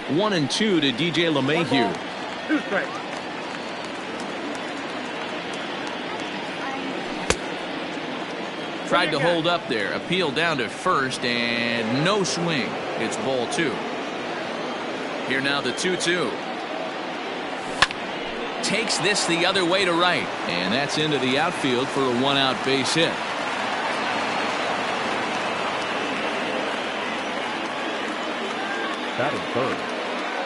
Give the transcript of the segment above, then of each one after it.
1-2 to DJ LeMahieu. 2 strikes. Tried to hold up there. Appeal down to first and no swing. It's ball 2. Here now the 2-2. Takes this the other way to right. And that's into the outfield for a 1-out base hit. Batting third,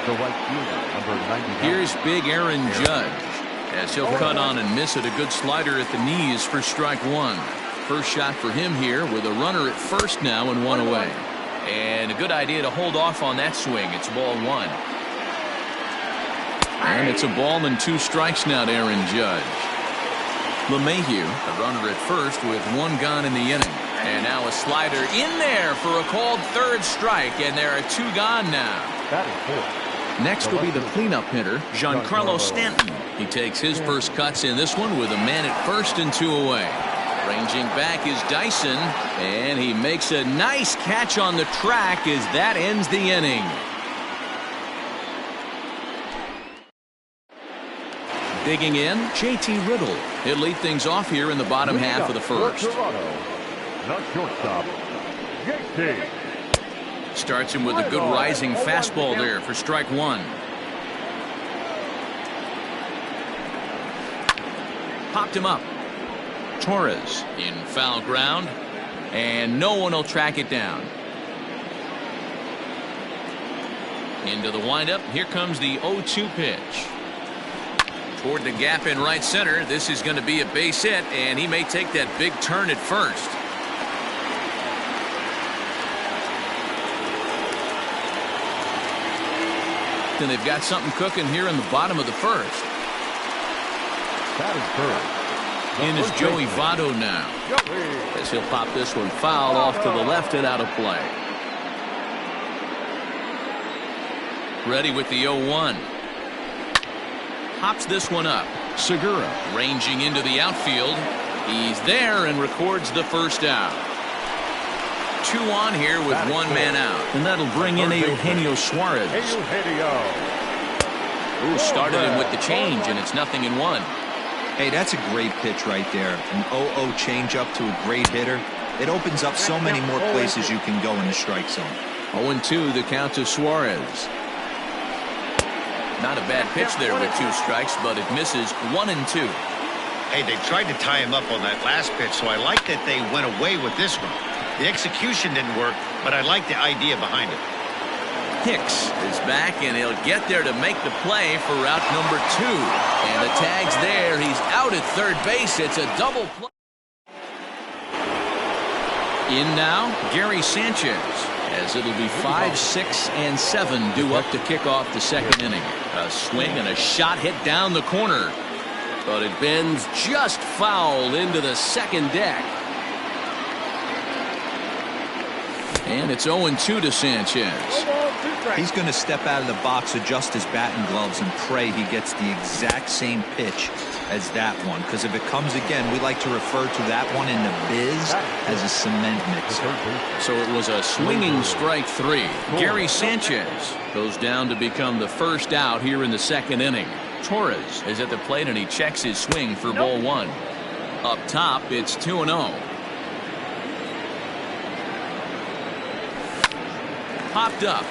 the right fielder, number 99. Here's big Aaron Judge as he'll cut on and miss it. A good slider at the knees for strike 1. First shot for him here with a runner at first now and 1 away. And a good idea to hold off on that swing. It's ball 1. And it's a ball and 2 strikes now to Aaron Judge. LeMahieu, a runner at first with 1 gone in the inning. And now a slider in there for a called third strike, and there are 2 gone now. That is 4. Next will be the cleanup hitter, Giancarlo Stanton. He takes his first cuts in this one with a man at first and 2 away. Ranging back is Dyson, and he makes a nice catch on the track as that ends the inning. Digging in, JT Riddle. He'll lead things off here in the bottom half of the first. The shortstop, JT. Starts him with a good rising fastball there for strike 1. Popped him up. Torres in foul ground, and no one will track it down. Into the windup. Here comes the 0-2 pitch. Toward the gap in right center. This is going to be a base hit, and he may take that big turn at first. And they've got something cooking here in the bottom of the first. That is third. In is Joey Votto now. As he'll pop this one foul off to the left and out of play. Ready with the 0-1. Hops this one up. Segura ranging into the outfield. He's there and records the first out. 2 on here with 1 man out. And that'll bring in Eugenio Suarez. Ooh, started him with the change, and it's 0-1. Hey, that's a great pitch right there. An 0-0 changeup to a great hitter. It opens up so many more places you can go in the strike zone. 0-2 the count to Suarez. Not a bad pitch there with 2 strikes, but it misses 1-2. Hey, they tried to tie him up on that last pitch, so I like that they went away with this one. The execution didn't work, but I like the idea behind it. Hicks is back, and he'll get there to make the play for route number 2. And the tag's there. He's out at third base. It's a double play. In now, Gary Sanchez, as it'll be 5, 6, and 7 due up to kick off the second inning. A swing and a shot hit down the corner, but it bends just foul into the second deck. And it's 0-2 to Sanchez. He's going to step out of the box, adjust his batting gloves, and pray he gets the exact same pitch as that one. Because if it comes again, we like to refer to that one in the biz as a cement mixer. So it was a swinging strike 3. Gary Sanchez goes down to become the first out here in the second inning. Torres is at the plate, and he checks his swing for ball 1. Up top, it's 2-0. Popped up.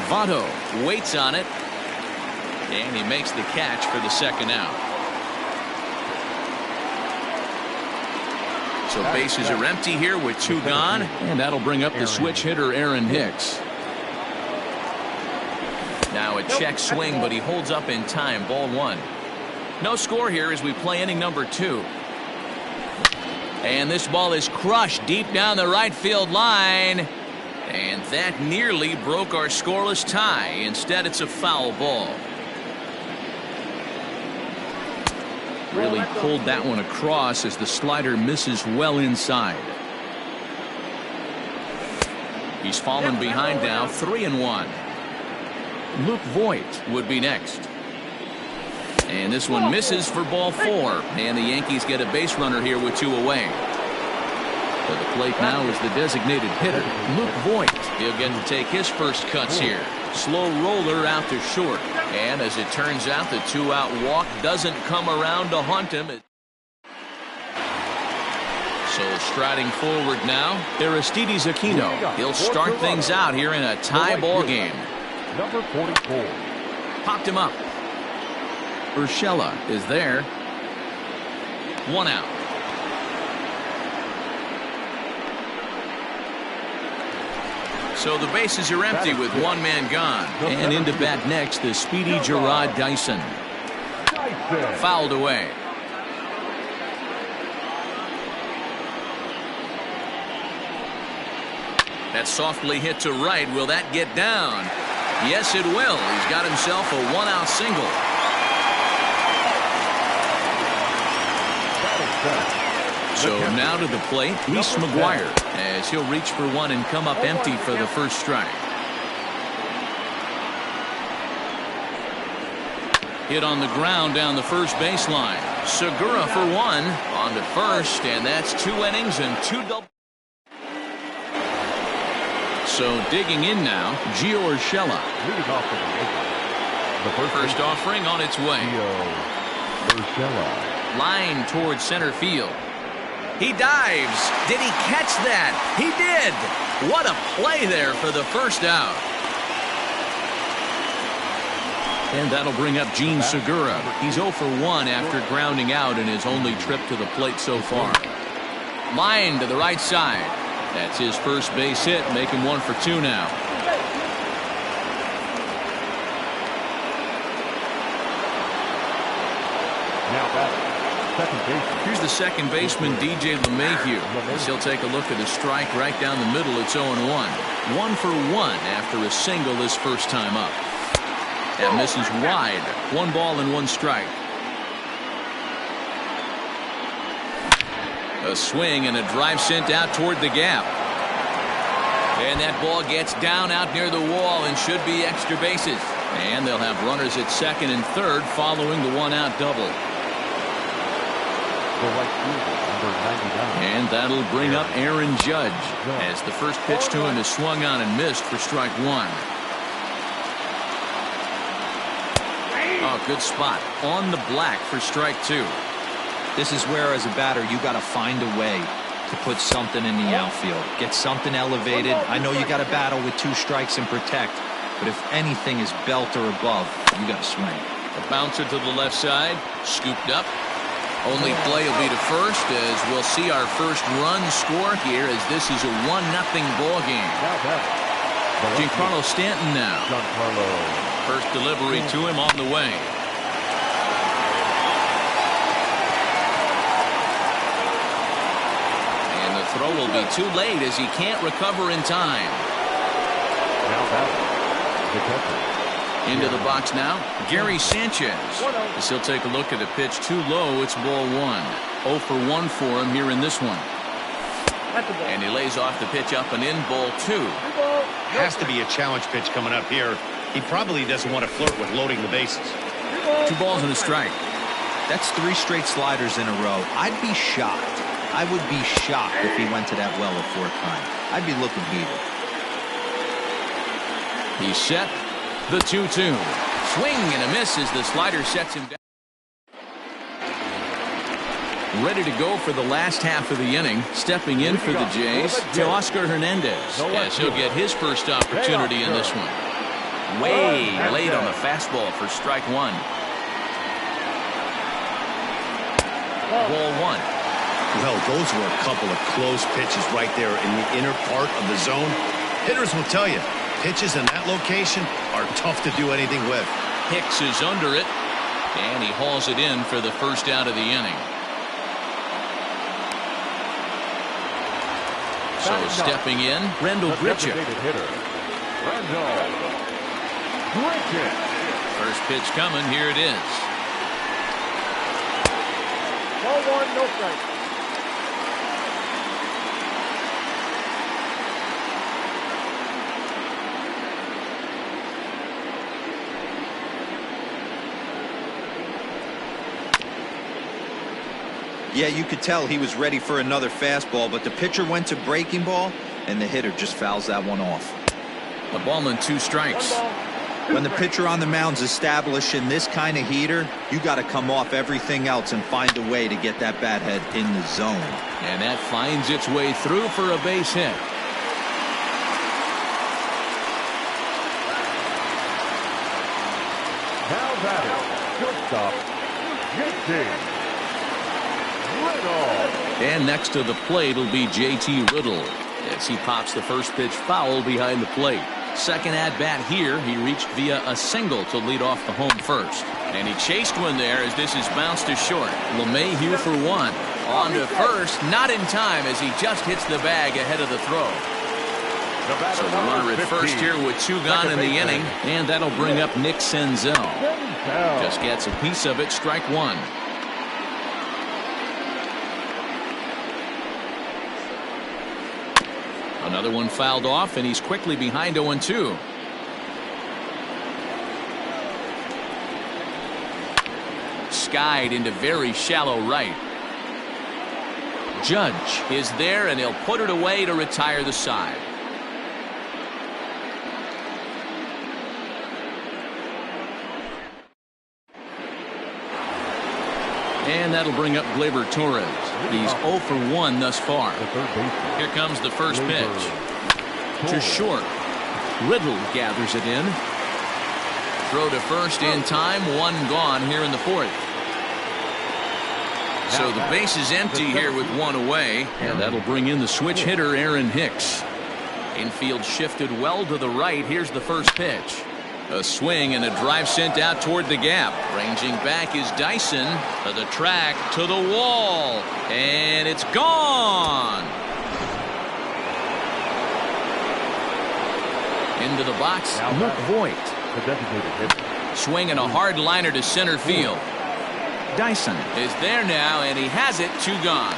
Votto waits on it, and he makes the catch for the second out. So bases are empty here with 2 gone, and that'll bring up the switch hitter Aaron Hicks. Now a check swing, but he holds up in time. Ball 1. No score here as we play inning number 2. And this ball is crushed deep down the right field line. And that nearly broke our scoreless tie. Instead, it's a foul ball. Really pulled that one across as the slider misses well inside. He's fallen behind now, 3-1. Luke Voit would be next. And this one misses for ball 4. And the Yankees get a base runner here with 2 away. To the plate now is the designated hitter, Luke Voigt. He'll get to take his first cuts here. Slow roller out to short. And as it turns out, the 2-out walk doesn't come around to haunt him. So striding forward now, Aristides Aquino. He'll start things out here in a tie ball game. Number 44. Popped him up. Urshela is there. 1 out. So the bases are empty with 1 man gone. And into bat next, the speedy Gerard Dyson. Fouled away. That's softly hit to right. Will that get down? Yes, it will. He's got himself a 1-out single. So now to the plate, Reese McGuire, as he'll reach for one and come up empty for the first strike. Hit on the ground down the first baseline. Segura for 1 on to first, and that's 2 innings and 2 double. So digging in now, Gio Urshela. Leading off for the First offering on its way. Gio Urshela. Line towards center field. He dives. Did he catch that? He did. What a play there for the first out. And that'll bring up Gene Segura. He's 0 for 1 after grounding out in his only trip to the plate so far. Line to the right side. That's his first base hit, making 1 for 2 now. Now batting, second baseman. Here's the second baseman, DJ LeMahieu. As he'll take a look at a strike right down the middle. It's 0-1. 1 for 1 after a single his first time up. That misses wide. 1 ball and 1 strike. A swing and a drive sent out toward the gap. And that ball gets down out near the wall and should be extra bases. And they'll have runners at second and third following the 1-out double. The right fielder, number 99. And that'll bring up Aaron Judge as the first pitch to him is swung on and missed for strike 1. Oh, good spot on the black for strike 2. This is where, as a batter, you got to find a way to put something in the outfield. Get something elevated. I know you got to battle with 2 strikes and protect, but if anything is belt or above, you got to swing. A bouncer to the left side, scooped up. Only play will be to first, as we'll see our first run score here, as this is a 1-0 ball game. Giancarlo Stanton now. First delivery to him on the way. Throw will be too late as he can't recover in time. Into the box now, Gary Sanchez. As he'll take a look at a pitch too low, it's ball 1. 0 for 1 for him here in this one. And he lays off the pitch up and in, ball 2. Has to be a challenge pitch coming up here. He probably doesn't want to flirt with loading the bases. 2 balls and a strike. That's 3 straight sliders in a row. I'd be shocked. I would be shocked if he went to that well a 4th time. I'd be looking heated. He's set. The 2-2. Swing and a miss as the slider sets him down. Ready to go for the last half of the inning. Stepping in for the Jays, Teoscar Hernandez. Yes, he'll get his first opportunity in this one. Way late on the fastball for strike 1. Ball 1. Well, those were a couple of close pitches right there in the inner part of the zone. Hitters will tell you, pitches in that location are tough to do anything with. Hicks is under it, and he hauls it in for the first out of the inning. So stepping in, Rendell Grichuk. First pitch coming, here it is. Ball 1, no strike. Yeah, you could tell he was ready for another fastball, but the pitcher went to breaking ball, and the hitter just fouls that one off. The ball and 2 strikes. When the pitcher on the mound's establishing this kind of heater, you got to come off everything else and find a way to get that bat head in the zone. And that finds its way through for a base hit. Now batting, shortstop, JT Riddle. And next to the plate will be JT Riddle as he pops the first pitch foul behind the plate. Second at bat here, he reached via a single to lead off the home first. And he chased one there as this is bounced to short. LeMahieu for 1. On to first, not in time as he just hits the bag ahead of the throw. So the runner at first here with 2 gone in the inning, and that'll bring up Nick Senzel. Just gets a piece of it, strike 1. Another one fouled off, and he's quickly behind 0-2. Skied into very shallow right. Judge is there, and he'll put it away to retire the side. And that'll bring up Gleyber Torres. He's 0 for 1 thus far. Here comes the first pitch. To short. Riddle gathers it in. Throw to first in time. 1 gone here in the 4th. So the base is empty here with 1 away. And that'll bring in the switch hitter, Aaron Hicks. Infield shifted well to the right. Here's the first pitch. A swing and a drive sent out toward the gap. Ranging back is Dyson. To the track, to the wall. And it's gone. Into the box, Luke Voigt. Swing and a hard liner to center field. Dyson is there now, and he has it. 2 gone.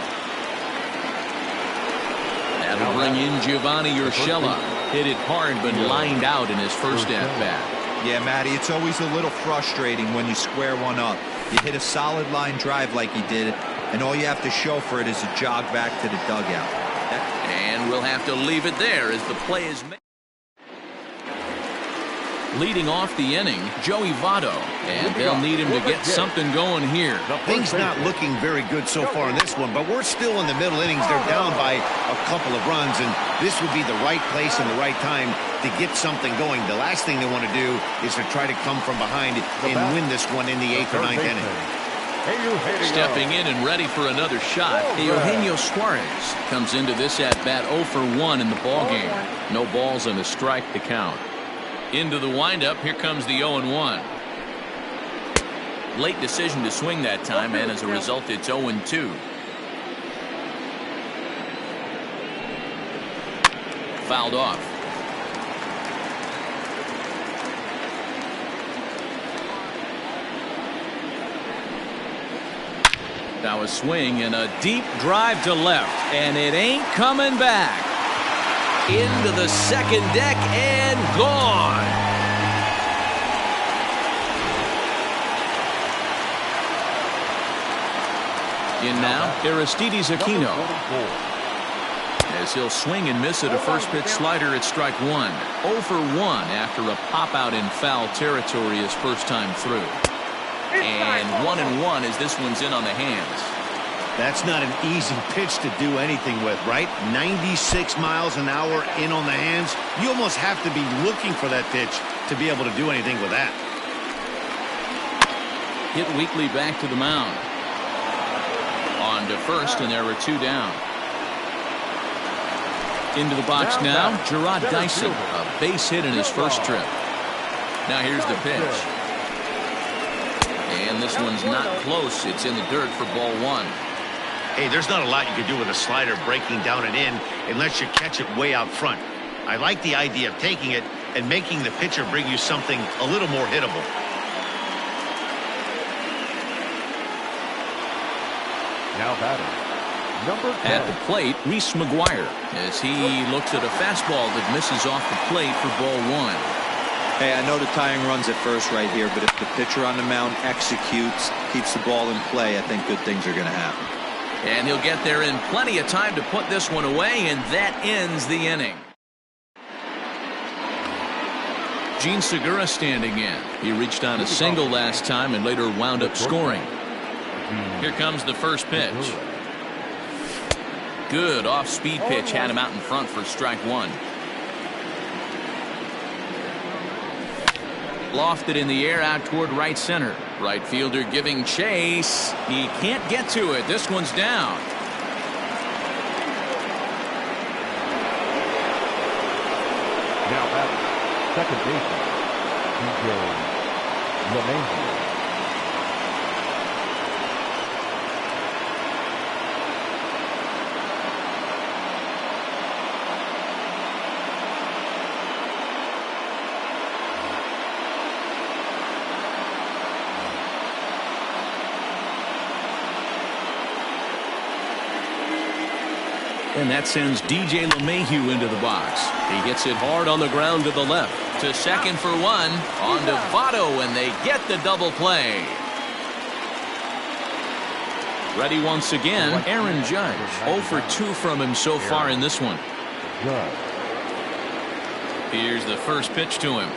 That'll bring in Giovanni Urshela. Hit it hard, but lined out in his first at-bat. Yeah, Matty, it's always a little frustrating when you square one up. You hit a solid line drive like he did, and all you have to show for it is a jog back to the dugout. And we'll have to leave it there as the play is made. Leading off the inning, Joey Votto, and they'll need him to get something going here. Things not looking very good so far in this one, but we're still in the middle innings. They're down by a couple of runs, and this would be the right place and the right time to get something going. The last thing they want to do is to try to come from behind and win this one in the 8th or 9th inning. Stepping in and ready for another shot, Eugenio Suarez comes into this at-bat 0 for 1 in the ballgame. No balls and a strike to count. Into the windup, here comes the 0-1. Late decision to swing that time, and as a result, it's 0-2. Fouled off. Now a swing and a deep drive to left, and it ain't coming back. Into the second deck and gone. In now, Aristides Aquino. As he'll swing and miss at a first pitch slider at strike 1. 0 for 1 after a pop out in foul territory his first time through. And 1-1 as this one's in on the hands. That's not an easy pitch to do anything with, right? 96 miles an hour in on the hands. You almost have to be looking for that pitch to be able to do anything with that. Hit weakly back to the mound. On to first, and there are 2 down. Into the box now, Gerard Dyson. A base hit in his first trip. Now here's the pitch. And this one's not close. It's in the dirt for ball 1. Hey, there's not a lot you can do with a slider breaking down and in unless you catch it way out front. I like the idea of taking it and making the pitcher bring you something a little more hittable. Now batting, number 10. At the plate, Reese McGuire, as he looks at a fastball that misses off the plate for ball 1. Hey, I know the tying run's at first right here, but if the pitcher on the mound executes, keeps the ball in play, I think good things are going to happen. And he'll get there in plenty of time to put this one away, and that ends the inning. Gene Segura standing in. He reached on a single last time and later wound up scoring. Here comes the first pitch. Good off-speed pitch, had him out in front for strike one. Lofted in the air out toward right center. Right fielder giving chase. He can't get to it. This one's down. Now at second baseman, DJ LeMahieu. And that sends DJ LeMahieu into the box. He hits it hard on the ground to the left. To second for one. On to Votto, and they get the double play. Ready once again, Aaron Judge. 0 for 2 from him so far in this one. Here's the first pitch to him.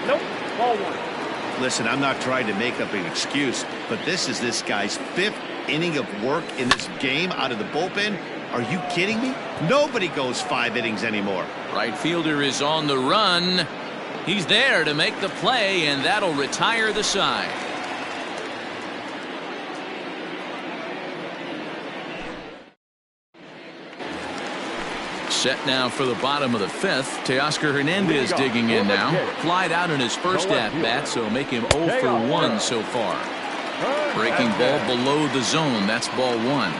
Nope. Ball one. Listen, I'm not trying to make up an excuse, but this is this guy's 5th inning of work in this game out of the bullpen. Are you kidding me? Nobody goes 5 innings anymore. Right fielder is on the run. He's there to make the play, and that'll retire the side. Set now for the bottom of the 5th. Teoscar Hernandez digging in now. Flied out in his first at-bat, so make him 0 for 1 so far. Breaking ball below the zone. That's ball 1.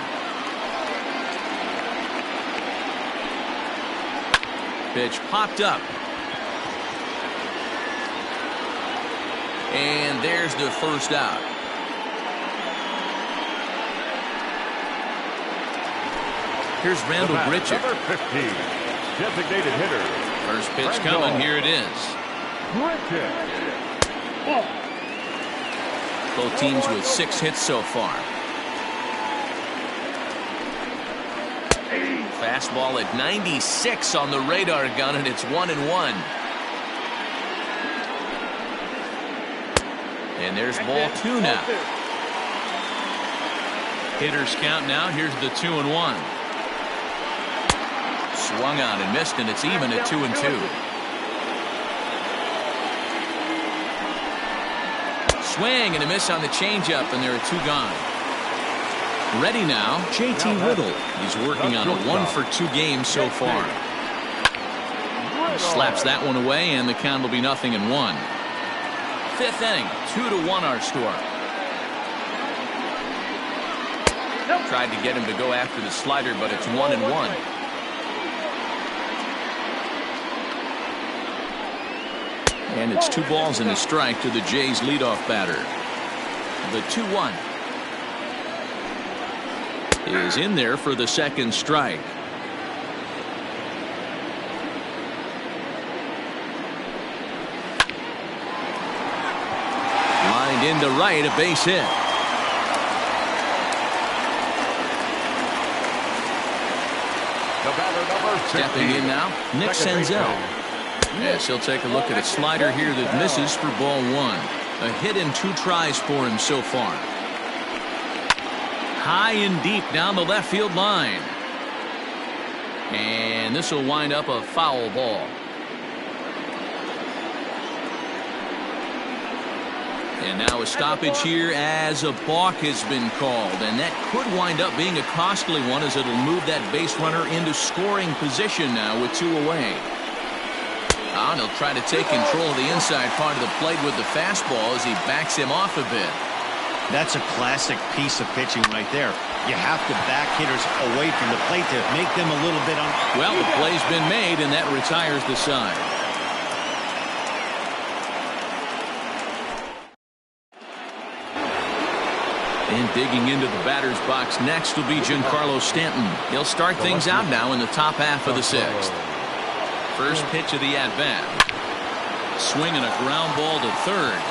Pitch popped up. And there's the first out. Here's Randall Grichuk. Number 15, designated hitter. First pitch coming. Here it is. Both teams with 6 hits so far. Fastball at 96 on the radar gun, and it's 1-1. And there's ball 2 now. Hitters count now. Here's the 2-1. Swung on and missed, and it's even at 2-2. Swing and a miss on the changeup, and there are 2 gone. Ready now, JT Riddle. He's working on a 1 for 2 game so far. Slaps that one away, and the count will be 0-1. 5th inning, 2-1 our score. Tried to get him to go after the slider, but it's 1-1. And it's 2 balls and a strike to the Jays leadoff batter. The 2-1 is in there for the second strike. Lined into right, a base hit. Stepping in now, Nick Senzel. Yes, he'll take a look at a slider here that misses for ball 1. A hit and 2 tries for him so far. High and deep down the left field line. And this will wind up a foul ball. And now a stoppage here as a balk has been called. And that could wind up being a costly one, as it'll move that base runner into scoring position now with 2 away. And he'll try to take control of the inside part of the plate with the fastball as he backs him off a bit. That's a classic piece of pitching right there. You have to back hitters away from the plate to make them a little bit Well, the play's been made, and that retires the side. And digging into the batter's box next will be Giancarlo Stanton. He'll start things out now in the top half of the 6th. First pitch of the at-bat. Swinging a ground ball to third.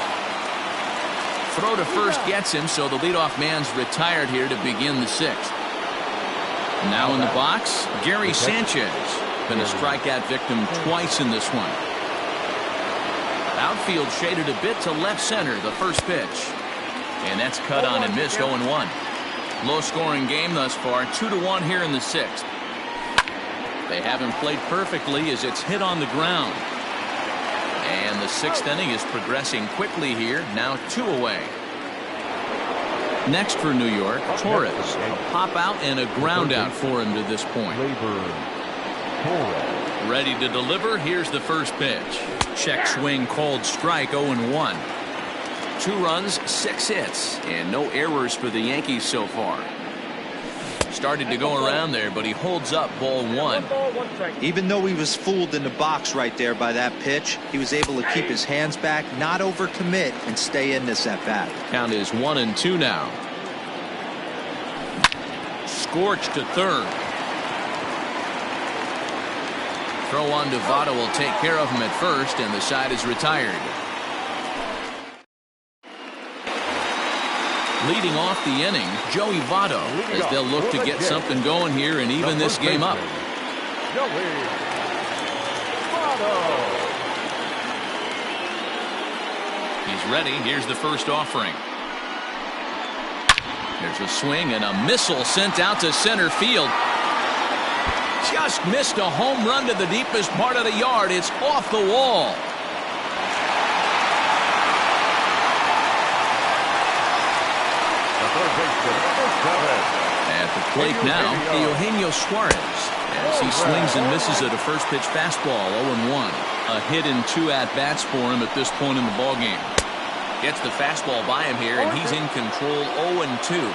throw to first gets him, so the leadoff man's retired here to begin the sixth. Now in the box, Gary Sanchez. Been a strikeout victim twice in this one. Outfield shaded a bit to left center, the first pitch. And that's cut on and missed 0-1. Low-scoring game thus far, 2-1 here in the sixth. They haven't played perfectly as it's hit on the ground. And the sixth inning is progressing quickly here, now 2 away. Next for New York, Torres. A pop out and a ground out for him to this point. Ready to deliver. Here's the first pitch. Check swing called strike, 0-1. 2 runs, 6 hits, and no errors for the Yankees so far. Started to go around there, but he holds up, ball 1. Even though he was fooled in the box right there by that pitch, he was able to keep his hands back, not overcommit, and stay in this at bat. Count is 1-2 now. Scorched to third. Throw on to Votto will take care of him at first, and the side is retired. Leading off the inning, Joey Votto, as they'll look to get something going here and even this game up. He's ready. Here's the first offering. There's a swing and a missile sent out to center field. Just missed a home run to the deepest part of the yard. It's off the wall. At the plate now, Eugenio Suarez, as he swings and misses at a first pitch fastball, 0-1. A hit and 2 at-bats for him at this point in the ballgame. Gets the fastball by him here, and he's in control, 0-2.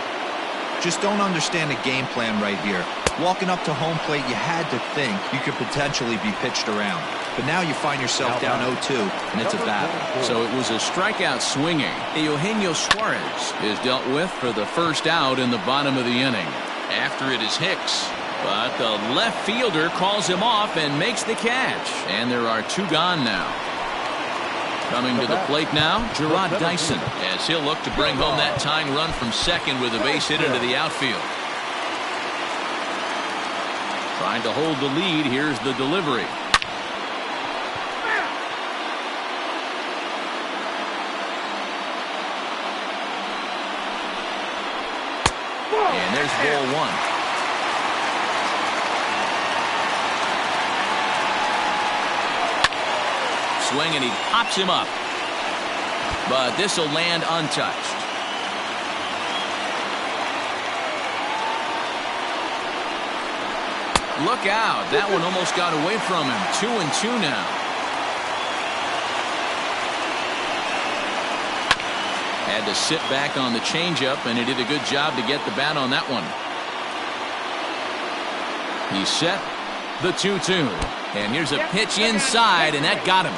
Just don't understand the game plan right here. Walking up to home plate, you had to think you could potentially be pitched around. But now you find yourself down 0-2, and it's a battle. So it was a strikeout swinging. Eugenio Suarez is dealt with for the first out in the bottom of the inning. After it is Hicks. But the left fielder calls him off and makes the catch. And there are 2 gone now. Coming to the plate now, Jarrod Dyson, as he'll look to bring home that tying run from second with a base hit into the outfield. Trying to hold the lead. Here's the delivery. And there's ball 1. Swing and he pops him up. But this will land untouched. Look out. That one almost got away from him. 2-2 now. Had to sit back on the changeup, and he did a good job to get the bat on that one. He set the 2-2. And here's a pitch inside, and that got him.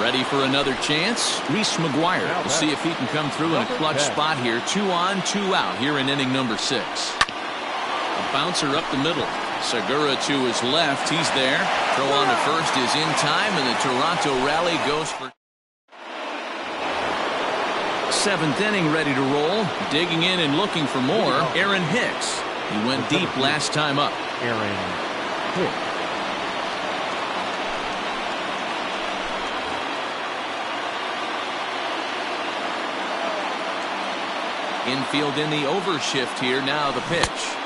Ready for another chance? Reese McGuire. We'll see if he can come through in a clutch spot here. 2 on, 2 out here in inning number 6. A bouncer up the middle. Segura to his left. He's there. Throw on to first is in time, and the Toronto rally goes for 7th inning, ready to roll. Digging in and looking for more. Aaron Hicks. He went deep last time up. Aaron Hicks. Infield in the overshift here. Now the pitch.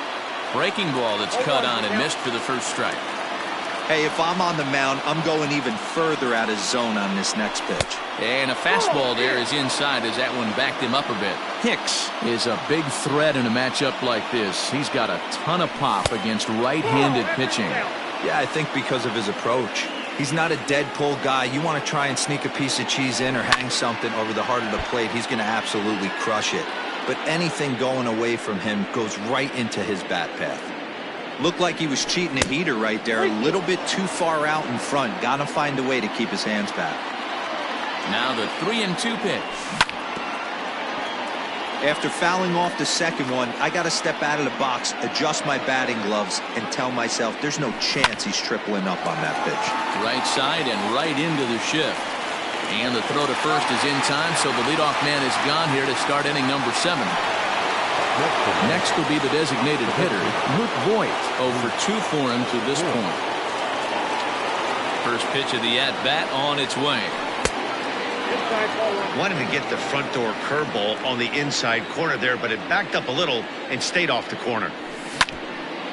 Breaking ball that's cut on and missed for the first strike. Hey, if I'm on the mound, I'm going even further out of zone on this next pitch. And a fastball there is inside as that one backed him up a bit. Hicks is a big threat in a matchup like this. He's got a ton of pop against right-handed pitching. Yeah, I think because of his approach. He's not a dead pull guy. You want to try and sneak a piece of cheese in or hang something over the heart of the plate, he's going to absolutely crush it. But anything going away from him goes right into his bat path. Looked like he was cheating a heater right there, a little bit too far out in front. Got to find a way to keep his hands back. Now the 3-2 pitch. After fouling off the second one, I got to step out of the box, adjust my batting gloves, and tell myself there's no chance he's tripling up on that pitch. Right side and right into the shift. And the throw to first is in time, so the leadoff man is gone here to start inning number 7. Next will be the designated hitter, Luke Voigt. 0 for 2 for him to this point. First pitch of the at-bat on its way. Wanted to get the front door curveball on the inside corner there, but it backed up a little and stayed off the corner.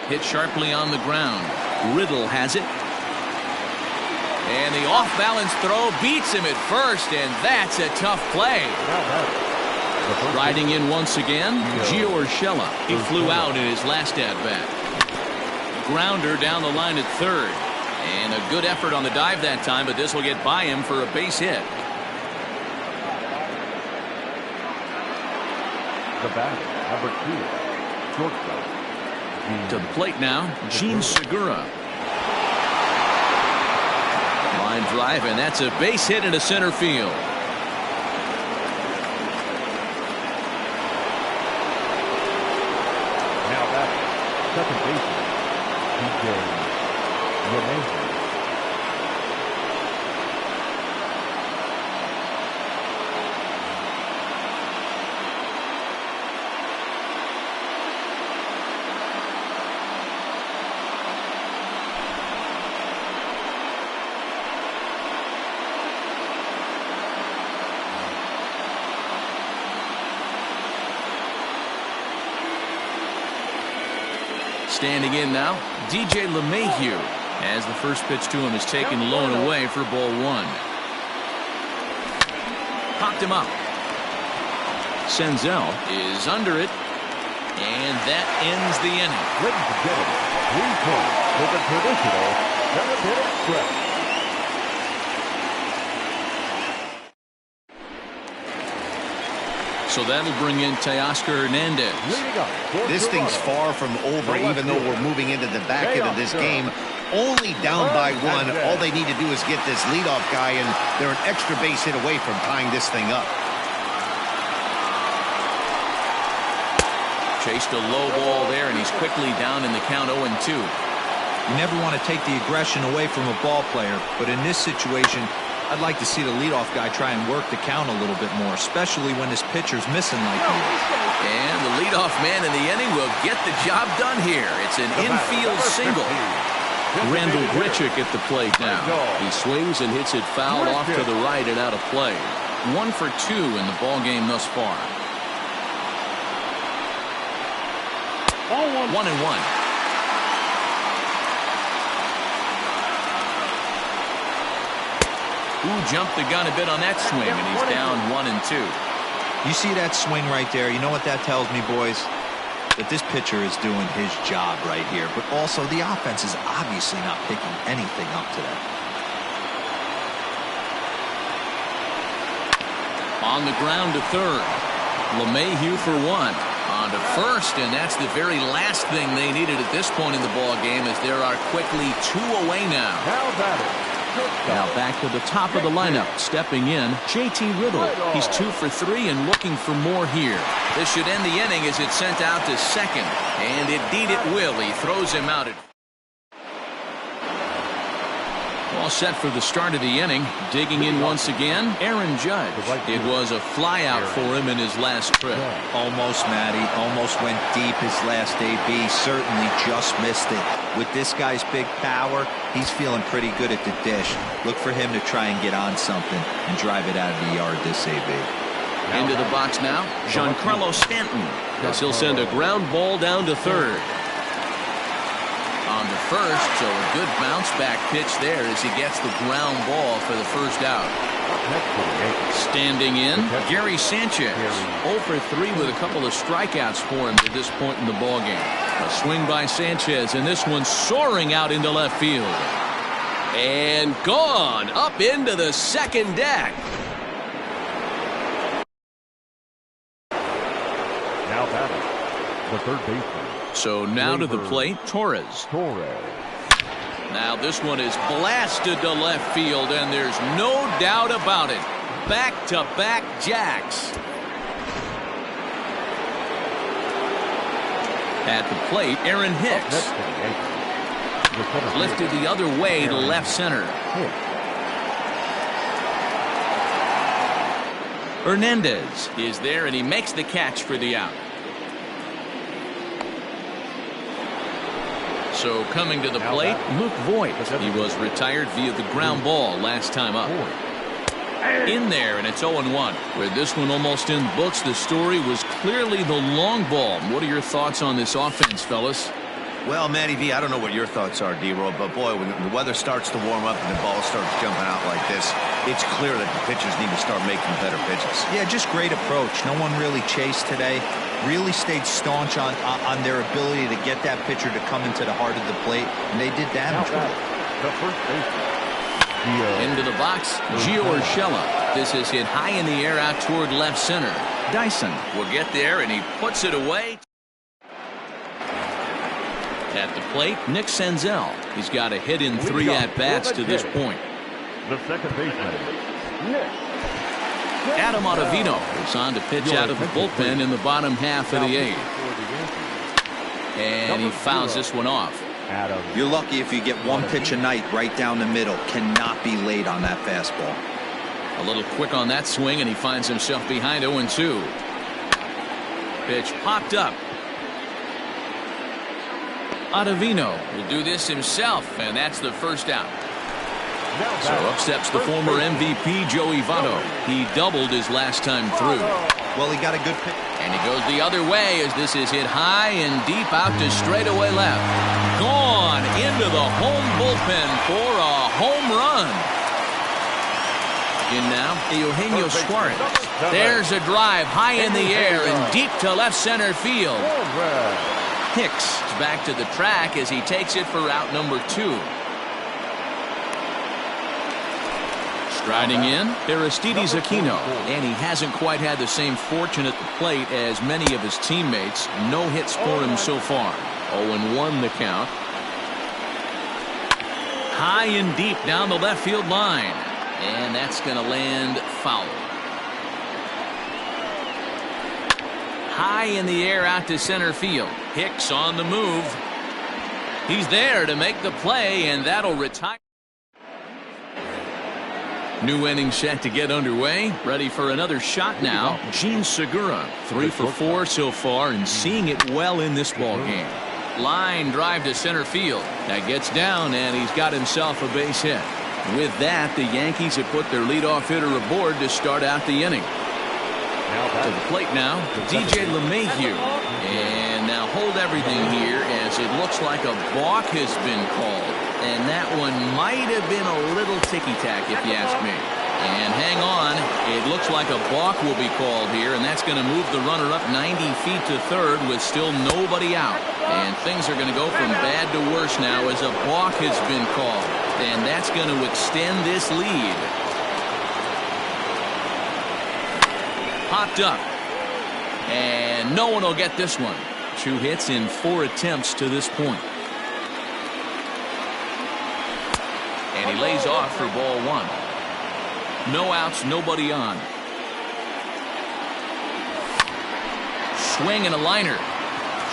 Hit sharply on the ground. Riddle has it. And the off-balance throw beats him at first, and that's a tough play. Riding in once again, Gio Urshela. He flew out in his last at-bat. Grounder down the line at third. And a good effort on the dive that time, but this will get by him for a base hit. The batter, number 2, shortstop. To the plate now, Gene Segura. Line drive, and that's a base hit into center field. Now back, second baseman, DJ LeMahieu. Standing in now, DJ LeMahieu, as the first pitch to him is taken low and away for ball 1. Popped him up. Senzel is under it, and that ends the inning. Ladies and gentlemen, 3 points for the traditional 7-minute stretch. So that'll bring in Teoscar Hernandez. This thing's far from over, even though we're moving into the back end of this game. Only down by 1. All they need to do is get this leadoff guy, and they're an extra base hit away from tying this thing up. Chased a low ball there, and he's quickly down in the count 0-2. You never want to take the aggression away from a ball player, but in this situation, I'd like to see the leadoff guy try and work the count a little bit more, especially when this pitcher's missing like he is. And the leadoff man in the inning will get the job done here. It's an infield single. Randall Grichuk at the plate now. He swings and hits it foul off to the right and out of play. 1 for 2 in the ball game thus far. 1-1. Who jumped the gun a bit on that swing, and he's down 1-2. You see that swing right there? You know what that tells me, boys? That this pitcher is doing his job right here, but also the offense is obviously not picking anything up today. On the ground to third. LeMahieu for 1. On to first, and that's the very last thing they needed at this point in the ball game, as there are quickly 2 away now. Now back to the top of the lineup, stepping in, JT Riddle. He's 2 for 3 and looking for more here. This should end the inning as it's sent out to second, and indeed it will. He throws him out at. All set for the start of the inning. Digging in once again, Aaron Judge. It was a flyout for him in his last trip. Almost, Matty. Almost went deep his last AB. Certainly just missed it. With this guy's big power, he's feeling pretty good at the dish. Look for him to try and get on something and drive it out of the yard this AB. Into the box now, Giancarlo Stanton, as he'll send a ground ball down to third. On to first, so a good bounce back pitch there as he gets the ground ball for the first out. Standing in, Gary Sanchez. 0 for 3 with a couple of strikeouts for him to this point in the ballgame. A swing by Sanchez, and this one soaring out into left field. And gone up into the second deck. Now batting, the third baseman. So now to the plate, Torres. Now this one is blasted to left field, and there's no doubt about it. Back-to-back jacks. At the plate, Aaron Hicks. Lifted the other way to left center. Hernandez is there, and he makes the catch for the out. So coming to the plate, Luke Voigt. He was retired via the ground ball last time up. In there, and it's 0-1. With this one almost in books, the story was clearly the long ball. What are your thoughts on this offense, fellas? Well, Matty V, I don't know what your thoughts are, D-Roll, but boy, when the weather starts to warm up and the ball starts jumping out like this, it's clear that the pitchers need to start making better pitches. Yeah, just great approach. No one really chased today. Really stayed staunch on their ability to get that pitcher to come into the heart of the plate, and they did damage with it. The first baseman. Into the box, Gio Urshela. This is hit high in the air out toward left center. Dyson will get there, and he puts it away. At the plate, Nick Senzel. He's got a hit in 3 at-bats to this point. The second baseman, Nick. Adam Ottavino is on to pitch out of the bullpen in the bottom half of the 8th. And he fouls this one off. Adam. You're lucky if you get one pitch a night right down the middle. Cannot be late on that fastball. A little quick on that swing, and he finds himself behind 0-2. Pitch popped up. Ottavino will do this himself, and that's the first out. So up steps the former MVP, Joey Votto. He doubled his last time through. Well, he got a good pitch. And he goes the other way as this is hit high and deep out to straightaway left. Gone into the home bullpen for a home run. In now, Eugenio Suarez. There's a drive high in the air and deep to left center field. Hicks is back to the track as he takes it for out number 2. Striding in, Aristides Aquino, and he hasn't quite had the same fortune at the plate as many of his teammates. No hits for him so far. 0-1 the count. High and deep down the left field line, and that's going to land foul. High in the air out to center field. Hicks on the move. He's there to make the play, and that'll retire. New inning set to get underway. Ready for another shot now. Gene Segura, 3 for 4 so far, and seeing it well in this ball game. Line drive to center field. That gets down, and he's got himself a base hit. With that, the Yankees have put their leadoff hitter aboard to start out the inning. To the plate now, DJ LeMahieu. And now hold everything here as it looks like a balk has been called. And that one might have been a little ticky-tack if you ask me. And hang on, it looks like a balk will be called here, and that's going to move the runner up 90 feet to third with still nobody out. And things are going to go from bad to worse now as a balk has been called. And that's going to extend this lead. Popped up. And no one will get this one. 2 hits in 4 attempts to this point. And he lays off for ball 1. No outs, nobody on. Swing and a liner.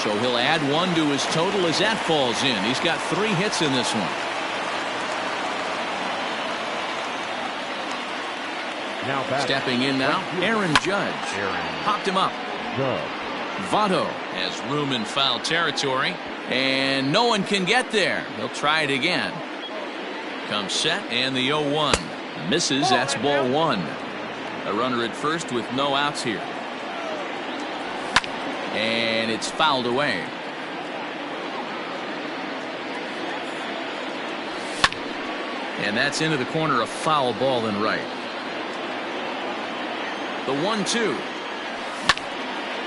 So he'll add 1 to his total as that falls in. He's got 3 hits in this one. Stepping in now, Aaron Judge. Popped him up. Votto has room in foul territory, and no one can get there. He'll try it again. Comes set, and the 0-1 misses. That's ball 1. A runner at first with no outs here, and it's fouled away. And that's into the corner, a foul ball in right. The 1-2.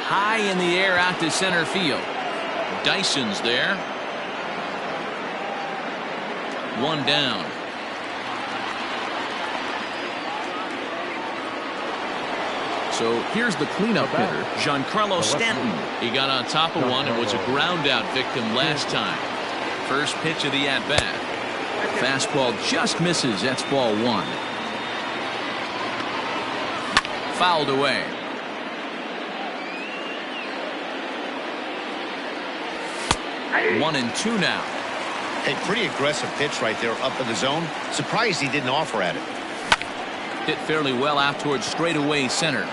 High in the air out to center field. Dyson's there. 1 down. So here's the cleanup hitter, Giancarlo Stanton. He got on top of one and was a ground out victim last time. First pitch of the at-bat. Fastball just misses. That's ball 1. Fouled away. One and 2 now. A pretty aggressive pitch right there up in the zone. Surprised he didn't offer at it. Hit fairly well out towards straightaway center.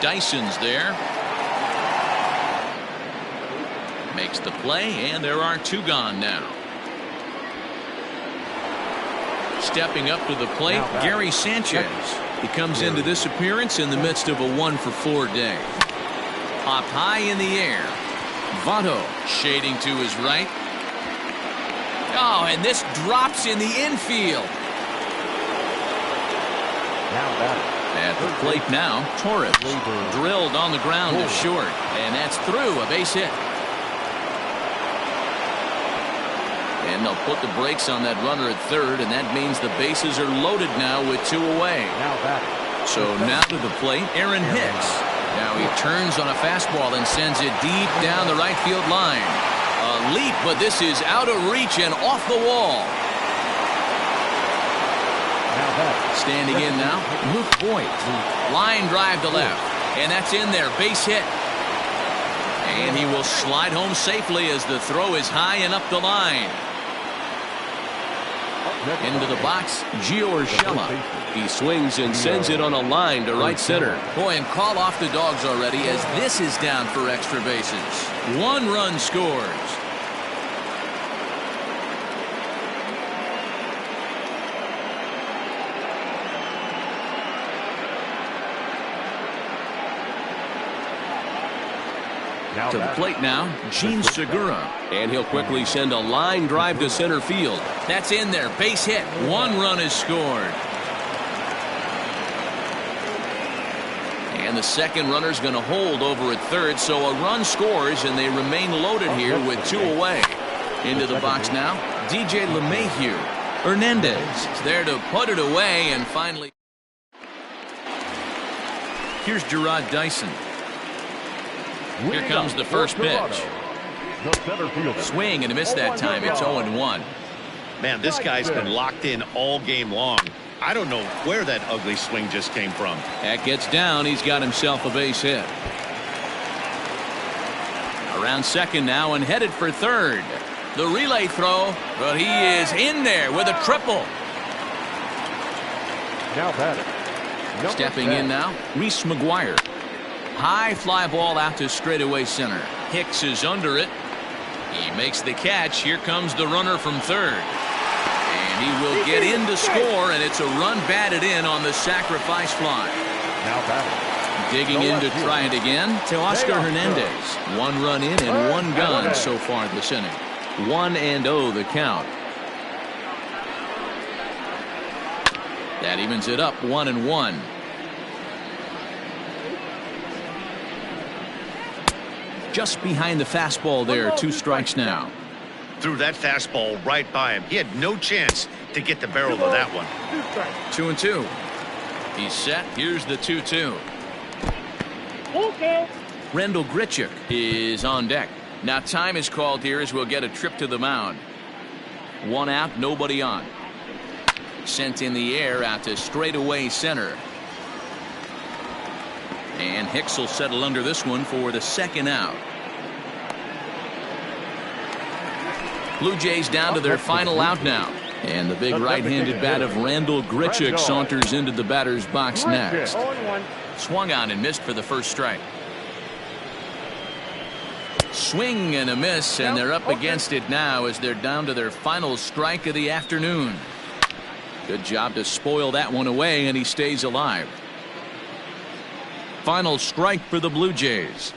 Dyson's there. Makes the play, and there are 2 gone now. Stepping up to the plate, Gary Sanchez. He comes into this appearance in the midst of a 1-for-4 day. Popped high in the air. Votto shading to his right. Oh, and this drops in the infield. At the plate now, Torres drilled on the ground to short, and that's through, a base hit. And they'll put the brakes on that runner at third, and that means the bases are loaded now with 2 away. So now to the plate, Aaron Hicks. Now he turns on a fastball and sends it deep down the right field line. A leap, but this is out of reach and off the wall. Standing in now, Luke Voit. Line drive to left, and that's in there, base hit. And he will slide home safely as the throw is high and up the line. Into the box, Gio Urshela. He swings and sends it on a line to right center. Boy, and call off the dogs already as this is down for extra bases. 1 run scores. To the plate now, Gene Segura. And he'll quickly send a line drive to center field. That's in there, base hit. 1 run is scored. And the second runner's going to hold over at third, so a run scores, and they remain loaded here with 2 away. Into the box now, DJ LeMahieu. Hernandez is there to put it away, and finally, here's Gerard Dyson. Here comes the first pitch. Swing and a miss that time. It's 0-1. Man, this guy's been locked in all game long. I don't know where that ugly swing just came from. That gets down. He's got himself a base hit. Around second now and headed for third. The relay throw, but he is in there with a triple. Now batting. Stepping in now, Reese McGuire. High fly ball out to straightaway center. Hicks is under it. He makes the catch. Here comes the runner from third. And he will get in to score, and it's a run batted in on the sacrifice fly. Now batting. Digging in to try it again, Teoscar Hernandez. 1 run in and 1 gone so far this inning. 1-0 the count. That evens it up 1-1. Just behind the fastball there, 2 strikes now. Threw that fastball right by him. He had no chance to get the barrel of that one. 2-2. He's set. Here's the 2-2. Rendell Grichuk is on deck. Now time is called here as we'll get a trip to the mound. 1 out, nobody on. Sent in the air out to straightaway center. And Hicks will settle under this one for the 2nd out. Blue Jays down to their final out now. And the big right-handed bat of Rendell Grichuk saunters into the batter's box next. Swung on and missed for the first strike. Swing and a miss, and they're up against it now as they're down to their final strike of the afternoon. Good job to spoil that one away, and he stays alive. Final strike for the Blue Jays.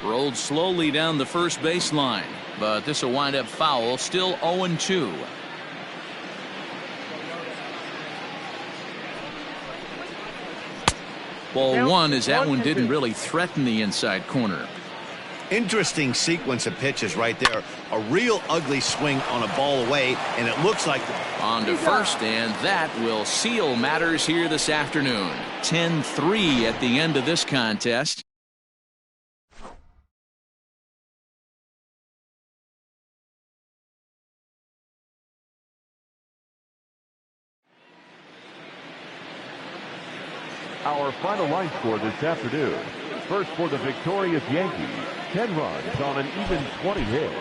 Rolled slowly down the first baseline, but this will wind up foul. Still 0-2. Ball 1 as that one didn't really threaten the inside corner. Interesting sequence of pitches right there. A real ugly swing on a ball away, and it looks like on to first, and that will seal matters here this afternoon. 10-3 at the end of this contest. Our final line score this afternoon. First for the victorious Yankees, 10 runs on an even 20 hits.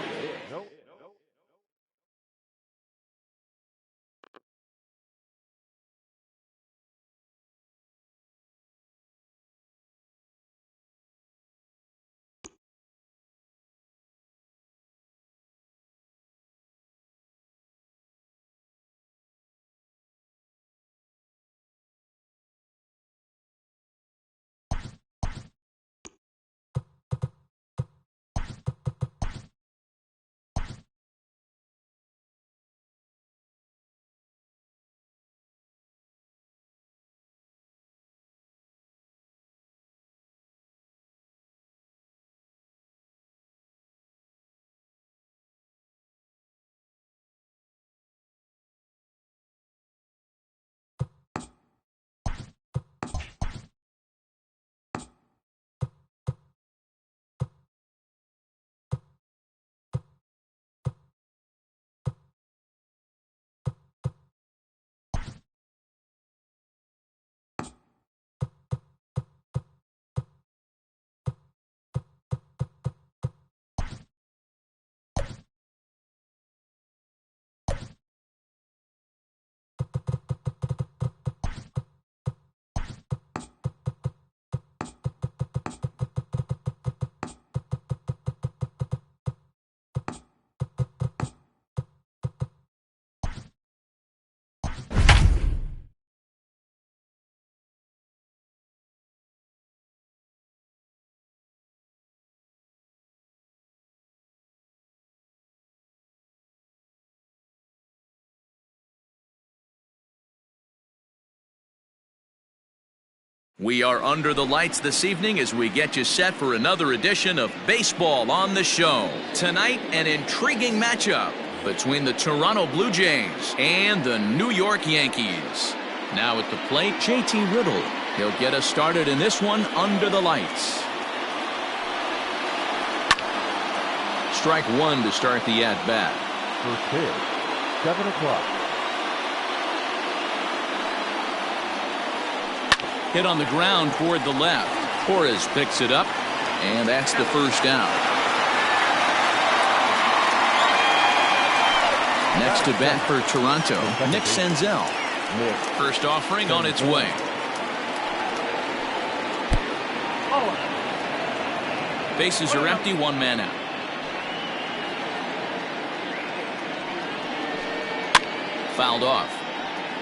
We are under the lights this evening as we get you set for another edition of Baseball on the Show. Tonight, an intriguing matchup between the Toronto Blue Jays and the New York Yankees. Now at the plate, JT Riddle. He'll get us started in this one under the lights. Strike one to start the at-bat. First pitch, 7 o'clock. Hit on the ground toward the left. Torres picks it up, and that's the first out. Next to bat for Toronto, Nick Senzel. First offering on its way. Bases are empty, one man out. Fouled off.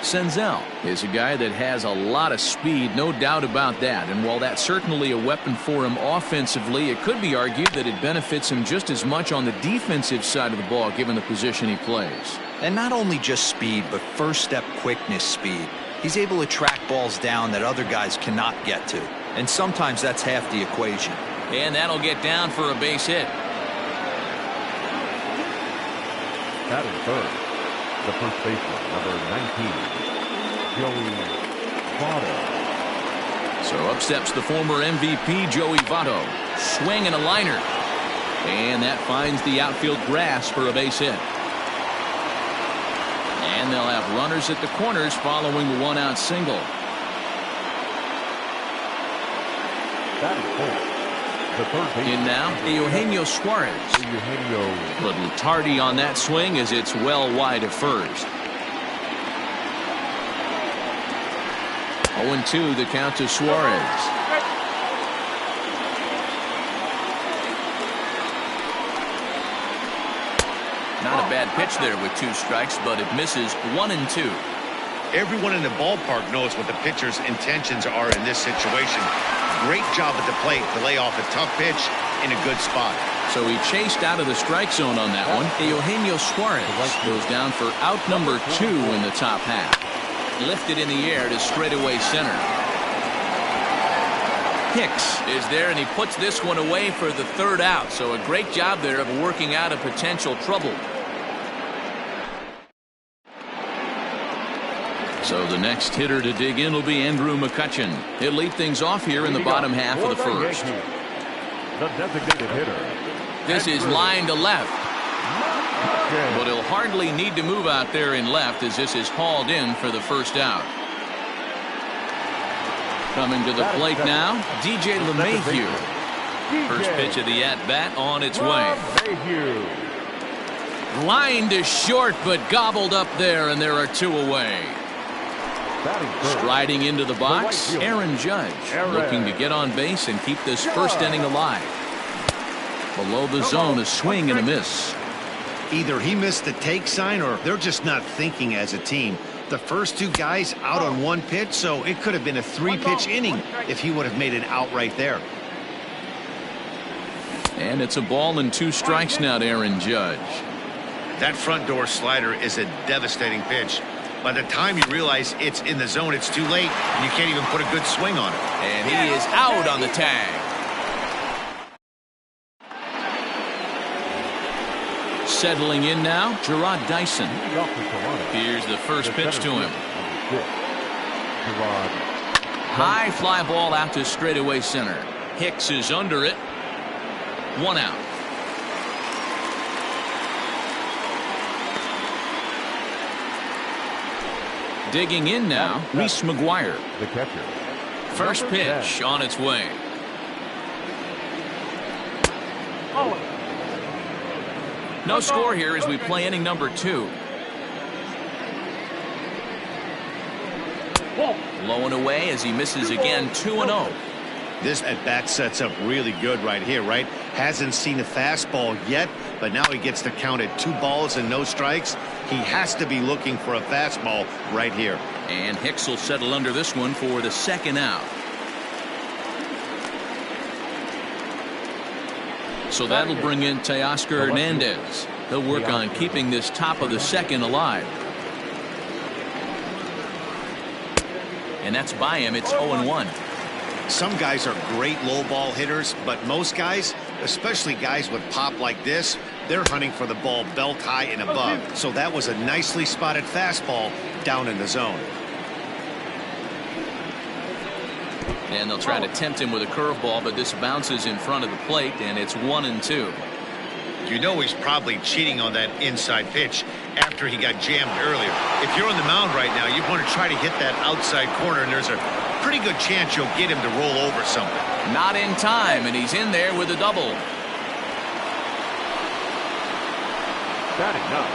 Senzel is a guy that has a lot of speed, no doubt about that. And while that's certainly a weapon for him offensively, it could be argued that it benefits him just as much on the defensive side of the ball, given the position he plays. And not only just speed, but first step quickness speed. He's able to track balls down that other guys cannot get to. And sometimes that's half the equation. And that'll get down for a base hit. Batting first, the first baseman, number 19, Joey Votto. So up steps the former MVP, Joey Votto. Swing and a liner. And that finds the outfield grass for a base hit. And they'll have runners at the corners following the one-out single. Batting fourth, the third baseman. In now, Eugenio Suarez. Little tardy on that swing as it's well wide of first. 0-2 the count to Suarez. Not a bad pitch there with 2 strikes, but it misses 1-2. Everyone in the ballpark knows what the pitcher's intentions are in this situation. Great job at the plate to lay off a tough pitch in a good spot. So he chased out of the strike zone on that one. Eugenio Suarez goes down for out number 2 in the top half. Lifted in the air to straightaway center. Hicks is there, and he puts this one away for the third out. So a great job there of working out a potential trouble. So the next hitter to dig in will be Andrew McCutchen. He'll lead things off here in the bottom half of the first. The designated hitter. This is line to left. But he'll hardly need to move out there in left as this is hauled in for the first out. Coming to the plate now, DJ LeMahieu. First pitch of the at-bat on its way. Line to short, but gobbled up there, and there are 2 away. Striding into the box, Aaron Judge, looking to get on base and keep this first inning alive. Below the zone, a swing and a miss. Either he missed the take sign or they're just not thinking as a team. The first 2 guys out on 1 pitch, so it could have been a 3-pitch inning if he would have made it out right there. And it's a ball and 2 strikes now to Aaron Judge. That front door slider is a devastating pitch. By the time you realize it's in the zone, it's too late, and you can't even put a good swing on it. And he is out on the tag. Settling in now, Gerard Dyson. Here's the first pitch to him. High fly ball out to straightaway center. Hicks is under it. 1 out. Digging in now, Reese McGuire. The catcher. First pitch on its way. No score here as we play inning number 2. Low and away as he misses again, 2-0. This at-bat sets up really good right here, right? Hasn't seen a fastball yet, but now he gets to count at 2 balls and no strikes. He has to be looking for a fastball right here. And Hicks will settle under this one for the second out. So that'll bring in Teoscar Hernandez. He'll work on keeping this top of the second alive. And that's by him. It's 0-1. Some guys are great low ball hitters, but most guys, especially guys with pop like this, they're hunting for the ball belt high and above. So that was a nicely spotted fastball down in the zone. And they'll try to tempt him with a curveball, but this bounces in front of the plate, and it's 1-2. You know he's probably cheating on that inside pitch after he got jammed earlier. If you're on the mound right now, you want to try to hit that outside corner, and there's a pretty good chance you'll get him to roll over something. Not in time, and he's in there with a double. Batting now.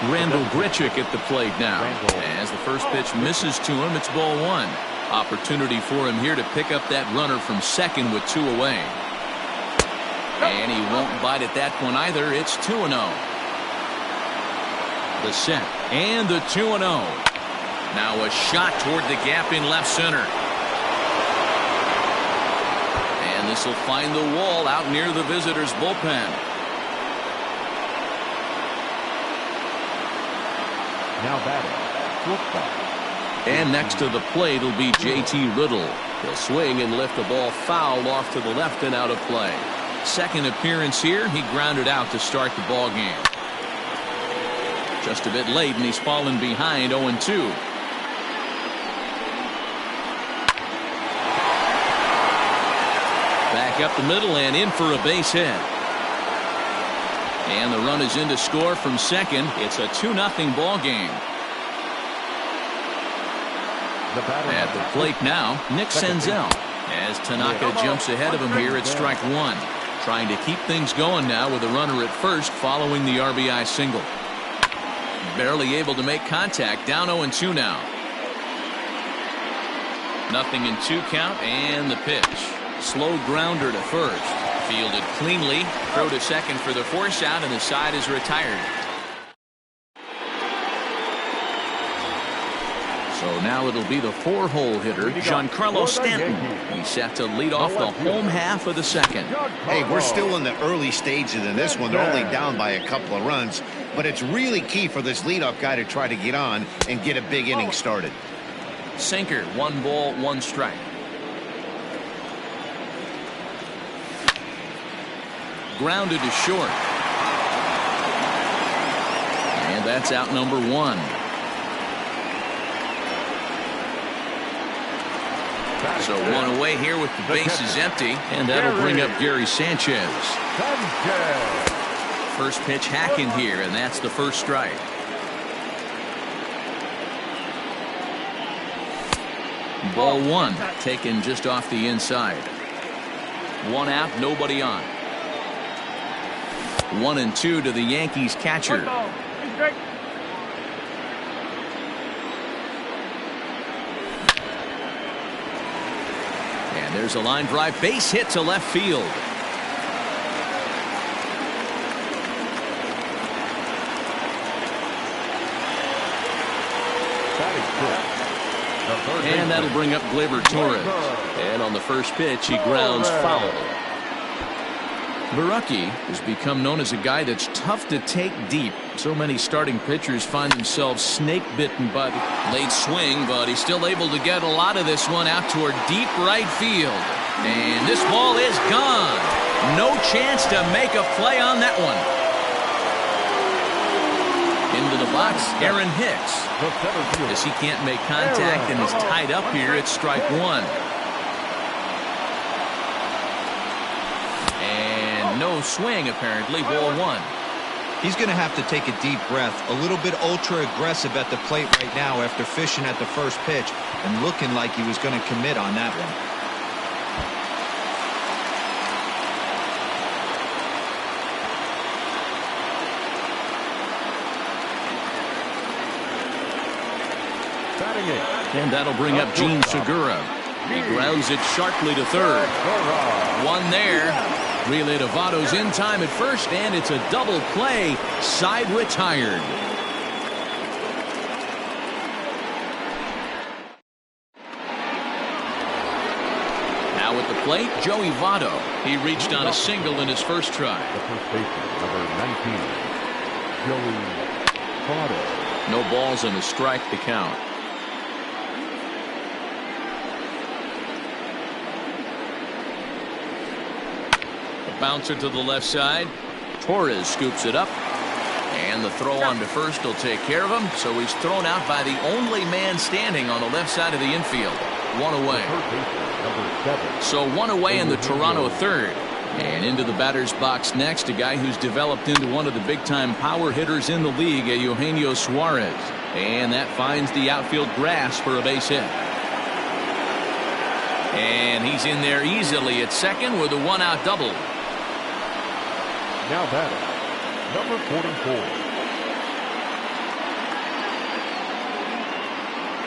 Randall Grichuk at the plate now. As the first pitch misses to him, it's ball 1. Opportunity for him here to pick up that runner from second with 2 away. And he won't bite at that one either. It's 2-0. The set and the 2-0. Now a shot toward the gap in left center. And this will find the wall out near the visitors' bullpen. Now batting, shortstop. And next to the plate will be J.T. Riddle. He'll swing and lift the ball foul off to the left and out of play. Second appearance here, he grounded out to start the ball game. Just a bit late, and he's fallen behind 0-2. Back up the middle and in for a base hit. And the run is in to score from second. It's a 2-0 ball game. At the plate now, Nick Senzel. As Tanaka jumps ahead of him here at strike 1. Trying to keep things going now with a runner at first following the RBI single. Barely able to make contact, down 0-2 now. 0-2 count, and the pitch. Slow grounder to first. Fielded cleanly. Throw to second for the force out, and the side is retired. So now it'll be the 4-hole hitter, Giancarlo Stanton. He's set to lead off the home half of the second. Hey, we're still in the early stages in this one. They're only down by a couple of runs, but it's really key for this leadoff guy to try to get on and get a big inning started. Sinker, 1 ball, 1 strike. Grounded to short. And that's out number 1. So 1 away here with the bases empty, and that'll bring up Gary Sanchez. First pitch hacking here, and that's the first strike. Ball 1 taken just off the inside. 1 out, nobody on. 1-2 to the Yankees catcher. And there's a line drive base hit to left field. And that'll bring up Gleyber Torres. And on the first pitch, he grounds foul. Borucki has become known as a guy that's tough to take deep. So many starting pitchers find themselves snake bitten by the late swing, but he's still able to get a lot of this one out toward deep right field. And this ball is gone. No chance to make a play on that one. Into the box, Aaron Hicks. As he can't make contact and is tied up here at strike 1. No swing, apparently. Ball 1. He's going to have to take a deep breath. A little bit ultra aggressive at the plate right now after fishing at the first pitch and looking like he was going to commit on that one. And that'll bring up Gene Segura. He grounds it sharply to third. 1 there. Relay to Votto's in time at first, and it's a double play. Side retired. Now at the plate, Joey Votto. He reached on a single in his first try. The first baseman, number 19, Joey Votto. No balls and a strike to count. Bouncer to the left side. Torres scoops it up. And the throw on to first will take care of him. So he's thrown out by the only man standing on the left side of the infield. One away. So one away in the Toronto third. And into the batter's box next, a guy who's developed into one of the big-time power hitters in the league, Eugenio Suarez. And that finds the outfield grass for a base hit. And he's in there easily at second with a one-out double. Now batting, number 44.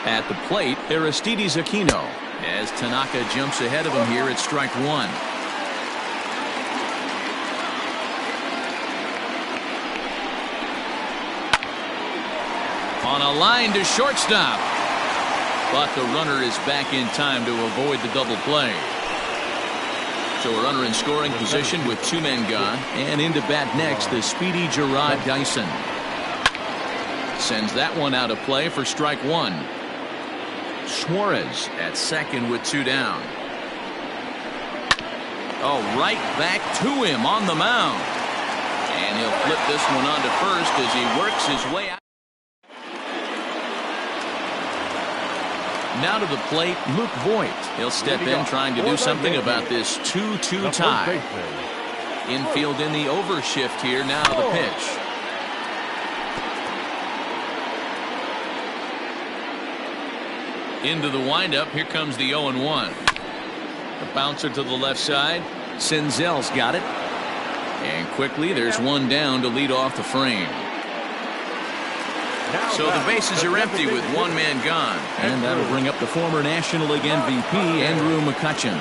At the plate, Aristides Aquino, as Tanaka jumps ahead of him here at strike one. On a line to shortstop. But the runner is back in time to avoid the double play. So a runner in scoring position with two men gone. And into bat next, the speedy Gerard Dyson. Sends that one out of play for strike one. Suarez at second with two down. Oh, right back to him on the mound. And he'll flip this one on to first as he works his way out. Now to the plate, Luke Voit. He'll step in trying to do something about this 2-2 tie. Infield in the overshift here. Now the pitch. Into the windup. Here comes the 0-1. The bouncer to the left side. Senzel's got it. And quickly there's one down to lead off the frame. So the bases are empty with one man gone. And that'll bring up the former National League MVP, Andrew McCutchen.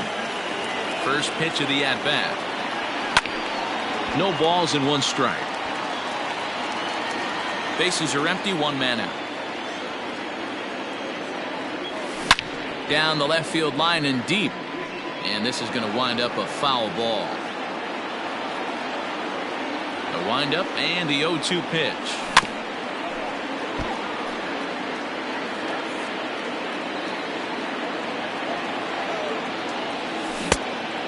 First pitch of the at-bat. No balls and one strike. Bases are empty, one man out. Down the left field line and deep. And this is going to wind up a foul ball. The windup and the 0-2 pitch.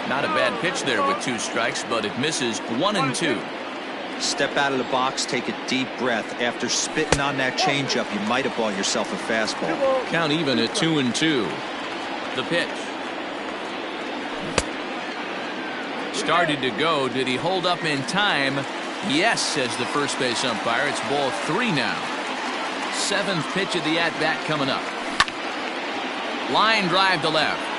Not a bad pitch there with two strikes, but it misses 1-2. Step out of the box, take a deep breath. After spitting on that changeup, you might have bought yourself a fastball. Count even at 2-2. The pitch. Started to go. Did he hold up in time? Yes, says the first base umpire. It's ball three now. Seventh pitch of the at-bat coming up. Line drive to left.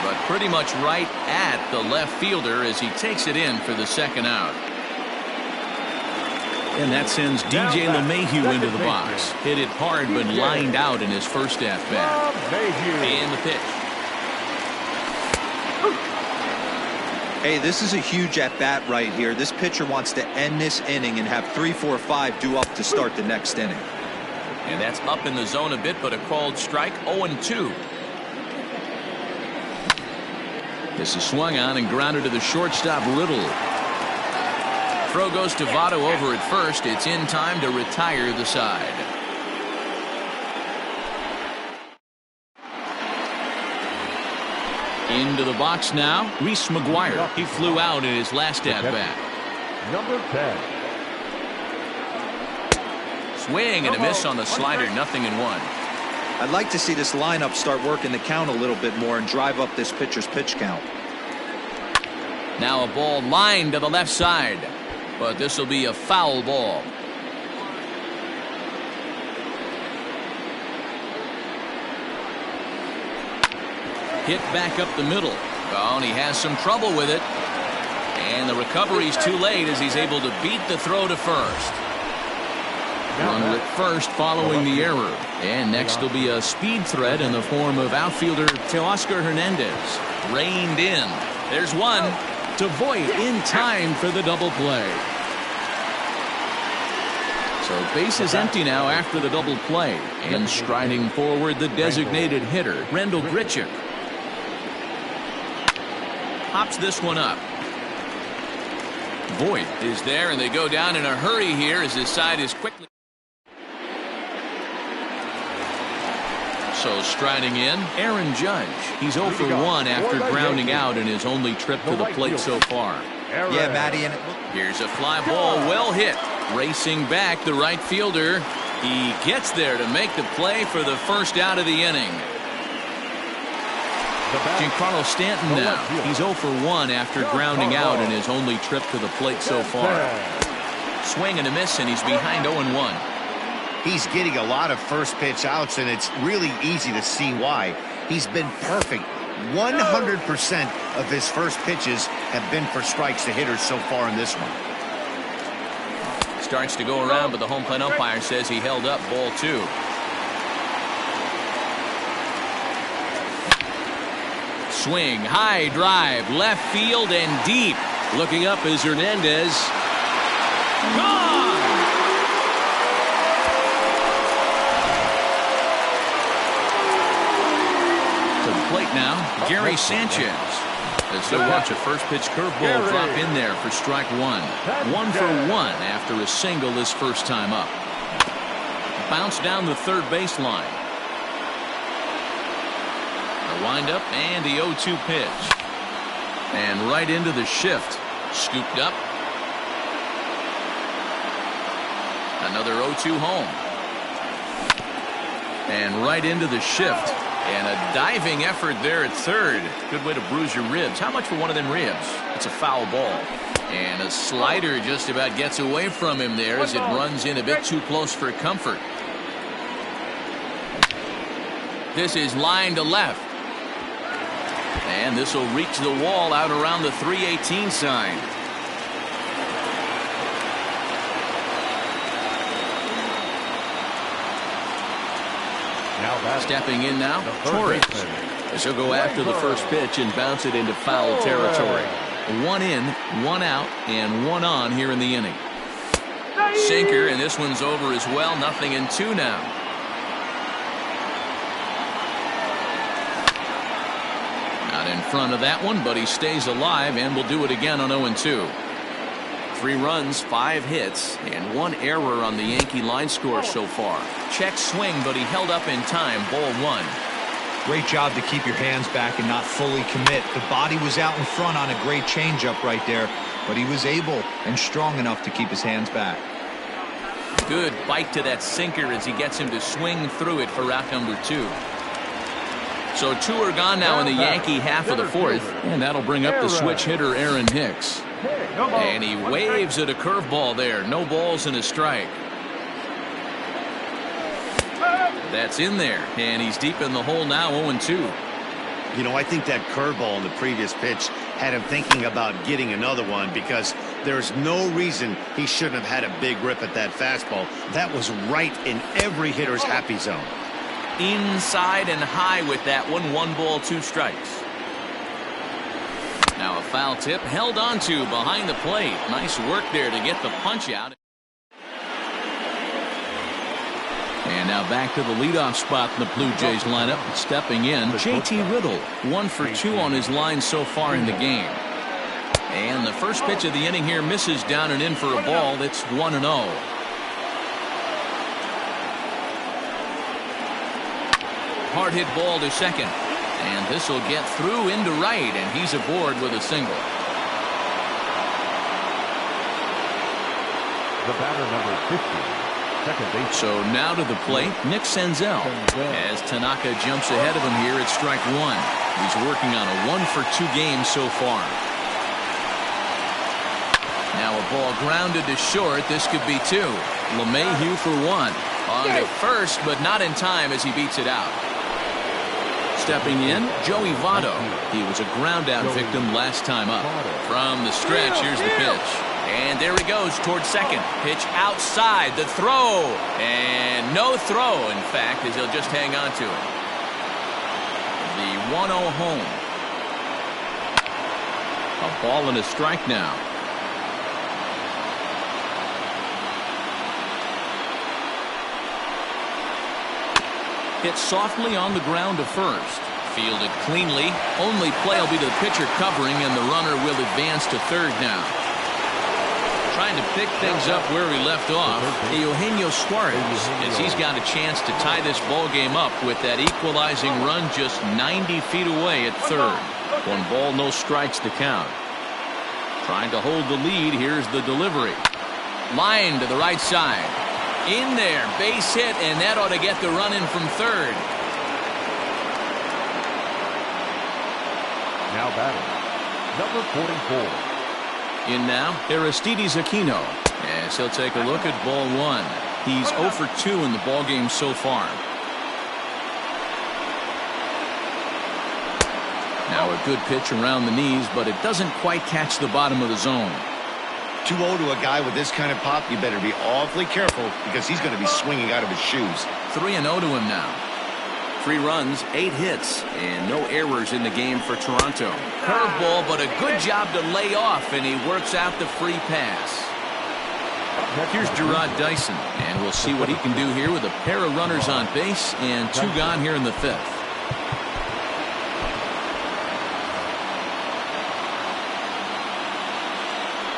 But pretty much right at the left fielder as he takes it in for the second out. And that sends DJ LeMahieu into the box. Hit it hard but lined out in his first at-bat. And the pitch. Hey, this is a huge at-bat right here. This pitcher wants to end this inning and have 3, 4, 5 due up to start the next inning. And that's up in the zone a bit, but a called strike. 0-2. This is swung on and grounded to the shortstop, Riddle. Throw goes to Votto over at first. It's in time to retire the side. Into the box now, Reese McGuire. He flew out in his last at-bat. Number 10. Swing and a miss on the slider, 0-1. I'd like to see this lineup start working the count a little bit more and drive up this pitcher's pitch count. Now a ball lined to the left side, but this will be a foul ball. Hit back up the middle. Oh, and he has some trouble with it. And the recovery's too late as he's able to beat the throw to first. Runner at first following the error. And next will be a speed threat in the form of outfielder Teoscar Hernandez. Reined in. There's one to Voit in time for the double play. So base is empty now after the double play. And striding forward the designated hitter, Randal Grichuk. Pops this one up. Voit is there, and they go down in a hurry here as his side is quickly. So striding in, Aaron Judge. He's 0 for 1 after grounding out in his only trip to the plate so far. Yeah, Matty. And Here's a fly ball, well hit. Racing back, the right fielder. He gets there to make the play for the first out of the inning. Giancarlo Stanton now. He's 0 for 1 after grounding out in his only trip to the plate so far. Swing and a miss, and he's behind 0-1. He's getting a lot of first pitch outs, and it's really easy to see why. He's been perfect. 100% of his first pitches have been for strikes to hitters so far in this one. Starts to go around, but the home plate umpire says he held up ball 2. Swing, high drive, left field and deep. Looking up is Hernandez. Gone! To the plate now, Gary Sanchez. As he'll watch a first pitch curveball drop in there for strike 1. 1 for 1 after a single his first time up. Bounce down the third baseline. A windup and the 0-2 pitch. And right into the shift. Scooped up. Another 0-2 home. And right into the shift. And a diving effort there at third. Good way to bruise your ribs. How much for one of them ribs? It's a foul ball. And a slider just about gets away from him there as it runs in a bit too close for comfort. This is line to left. And this will reach the wall out around the 318 sign. Stepping in now, Torres. As he'll go after the first pitch and bounce it into foul territory. 1 in, 1 out, and 1 on here in the inning. Sinker, and this one's over as well. 0-2 now. Not in front of that one, but he stays alive and will do it again on 0-2. 3 runs, 5 hits, and 1 error on the Yankee line score so far. Check swing, but he held up in time. Ball 1. Great job to keep your hands back and not fully commit. The body was out in front on a great changeup right there, but he was able and strong enough to keep his hands back. Good bite to that sinker as he gets him to swing through it for out number 2. So 2 are gone now in the Yankee half of the 4th, and that'll bring up the switch hitter Aaron Hicks. And he waves at a curveball there. No balls and a strike. That's in there, and he's deep in the hole now. 0-2. You know, I think that curveball in the previous pitch had him thinking about getting another one, because there's no reason he shouldn't have had a big rip at that fastball. That was right in every hitter's happy zone. Inside and high with that one. 1 ball, 2 strikes. Now a foul tip held on to behind the plate. Nice work there to get the punch out. And now back to the leadoff spot in the Blue Jays lineup. Stepping in, JT Riddle. 1 for 2 on his line so far in the game. And the first pitch of the inning here misses down and in for a ball. That's 1-0. Hard hit ball to second. And this will get through into right, and he's aboard with a single. The batter, number 50, second base. So now to the plate, Nick Senzel. As Tanaka jumps ahead of him here at strike 1. He's working on a 1 for 2 game so far. Now a ball grounded to short. This could be 2. LeMahieu for 1. On to first, but not in time as he beats it out. Stepping in, Joey Votto. He was a ground out victim last time up. From the stretch, here's the pitch. And there he goes towards second. Pitch outside, the throw. And no throw, in fact, as he'll just hang on to it. The 1-0 home. A ball and a strike now. Hit softly on the ground to first. Fielded cleanly. Only play will be to the pitcher covering, and the runner will advance to third now. Trying to pick things up where we left off, Eugenio Suarez, as he's got a chance to tie this ball game up with that equalizing run just 90 feet away at third. 1 ball, no strikes to count. Trying to hold the lead. Here's the delivery. Line to the right side. In there, base hit, and that ought to get the run in from third. Now batting, number 44. In now, Aristides Aquino, as he'll take a look at ball 1. He's 0 for 2 in the ball game so far. Now a good pitch around the knees, but it doesn't quite catch the bottom of the zone. 2-0 to a guy with this kind of pop. You better be awfully careful because he's going to be swinging out of his shoes. 3-0 to him now. 3 runs, 8 hits, and no errors in the game for Toronto. Curveball, but a good job to lay off, and he works out the free pass. Here's Jarrod Dyson, and we'll see what he can do here with a pair of runners on base and 2 gone here in the 5th.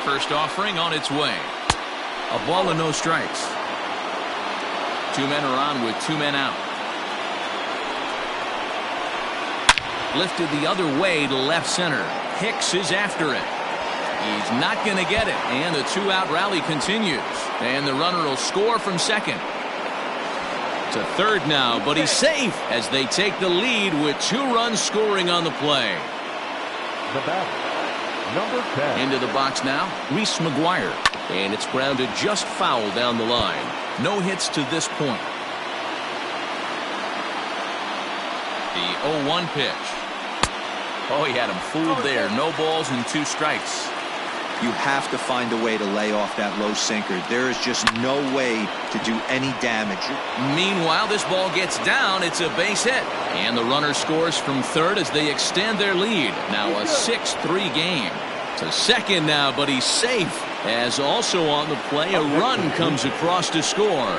First offering on its way. A ball and no strikes. 2 men are on with 2 men out. Lifted the other way to left center. Hicks is after it. He's not going to get it, and the 2-out rally continues, and the runner will score from second. To third now, but he's safe as they take the lead with 2 runs scoring on the play. The batter, number 10. Into the box now, Reese McGuire, and it's grounded just foul down the line. No hits to this point. The 0-1 pitch. Oh, he had him fooled there. No balls and 2 strikes. You have to find a way to lay off that low sinker. There is just no way to do any damage. Meanwhile, this ball gets down. It's a base hit. And the runner scores from third as they extend their lead. Now a 6-3 game. To second now, but he's safe. As also on the play, a run comes across to score.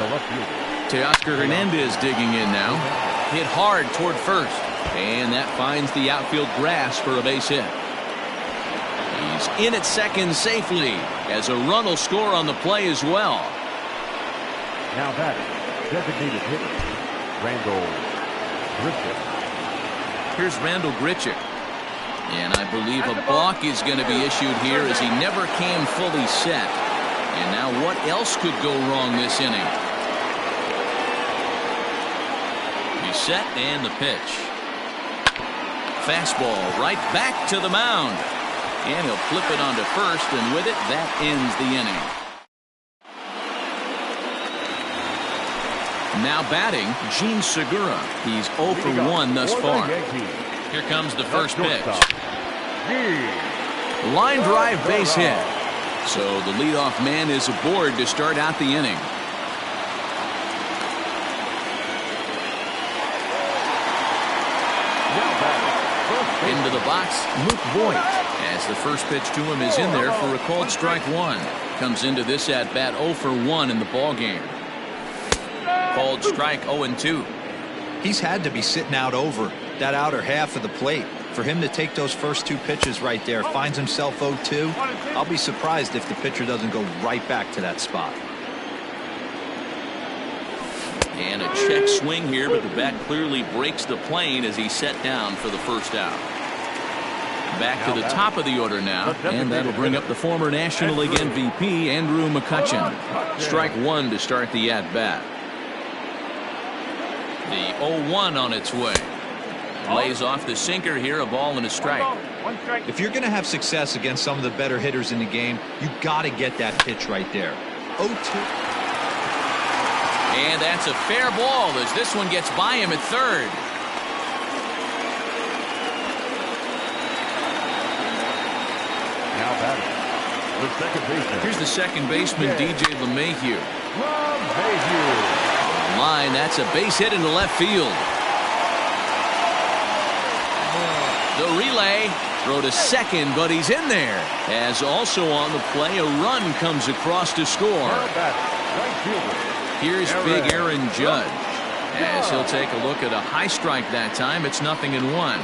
Teoscar Hernandez digging in now. Hit hard toward first. And that finds the outfield grass for a base hit. He's in at second safely as a run will score on the play as well. Now batting, designated hitter, Randal Grichuk. Here's Randal Grichuk. And I believe a balk is going to be issued here as he never came fully set. And now what else could go wrong this inning? He's set and the pitch. Fastball right back to the mound. And he'll flip it onto first, and with it, that ends the inning. Now batting, Gene Segura. He's 0 for 1 thus far. Here comes the first pitch. Line drive base hit. So the leadoff man is aboard to start out the inning. Into the box, Luke Voigt, as the first pitch to him is in there for a called strike 1. Comes into this at bat 0 for 1 in the ball game. Called strike 0-2. He's had to be sitting out over that outer half of the plate. For him to take those first 2 pitches right there, finds himself 0-2. I'll be surprised if the pitcher doesn't go right back to that spot. And a check swing here, but the bat clearly breaks the plane as he's set down for the first out. Back to the top of the order now, and that'll bring up the former National League MVP, Andrew McCutchen. Strike 1 to start the at-bat. The 0-1 on its way. Lays off the sinker here, a ball and a strike. If you're going to have success against some of the better hitters in the game, you got to get that pitch right there. 0-2. And that's a fair ball as this one gets by him at third. Now batting, the second baseman. Here's the second baseman, DJ LeMahieu. LeMahieu. Line, that's a base hit into left field. The relay, throw to second, but he's in there. As also on the play, a run comes across to score. Right fielder. Here's big Aaron Judge. As he'll take a look at a high strike that time, it's 0-1.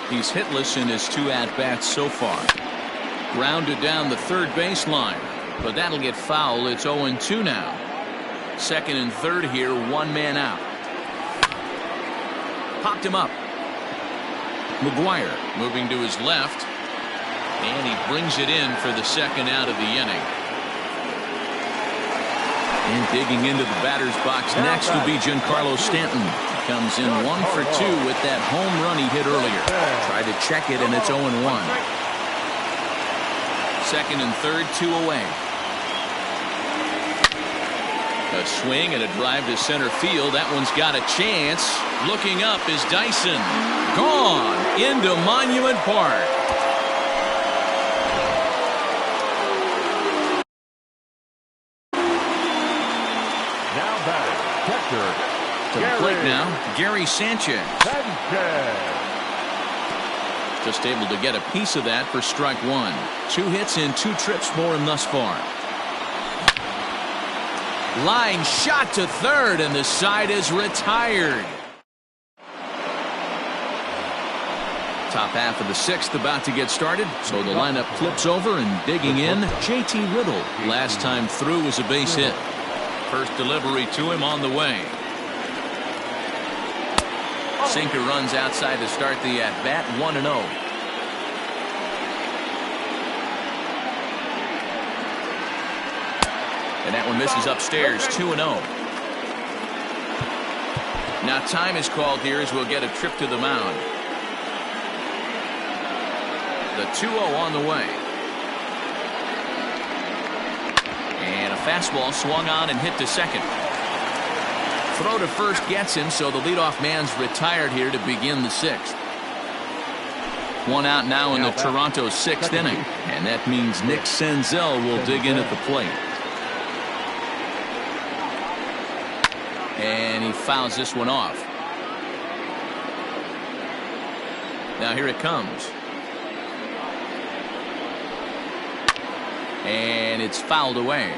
He's hitless in his 2 at-bats so far. Grounded down the third baseline. but that'll get foul. It's 0-2 now. Second and third here, one man out. Popped him up. McGuire moving to his left, and he brings it in for the second out of the inning. And digging into the batter's box next will be Giancarlo Stanton. Comes in 1 for 2 with that home run he hit earlier. Tried to check it, and it's 0-1. Second and third, 2 away. A swing and a drive to center field. That one's got a chance. Looking up is Dyson. Gone into Monument Park. Now batting, catcher. To the plate now, Gary Sanchez. Just able to get a piece of that for strike one. 2 hits in 2 trips for him thus far. Line shot to third, and the side is retired. Top half of the 6th about to get started, so the lineup flips over, and digging in, JT Riddle. Last time through was a base hit. First delivery to him on the way. Sinker runs outside to start the at-bat, 1-0. And that one misses upstairs, 2-0. Now time is called here as we'll get a trip to the mound. The 2-0 on the way. And a fastball swung on and hit to second. Throw to first gets him, so the leadoff man's retired here to begin the 6th. 1 out now in the Toronto 6th inning, and that means Nick Senzel will dig in at the plate. And he fouls this one off. Now here it comes. And it's fouled away.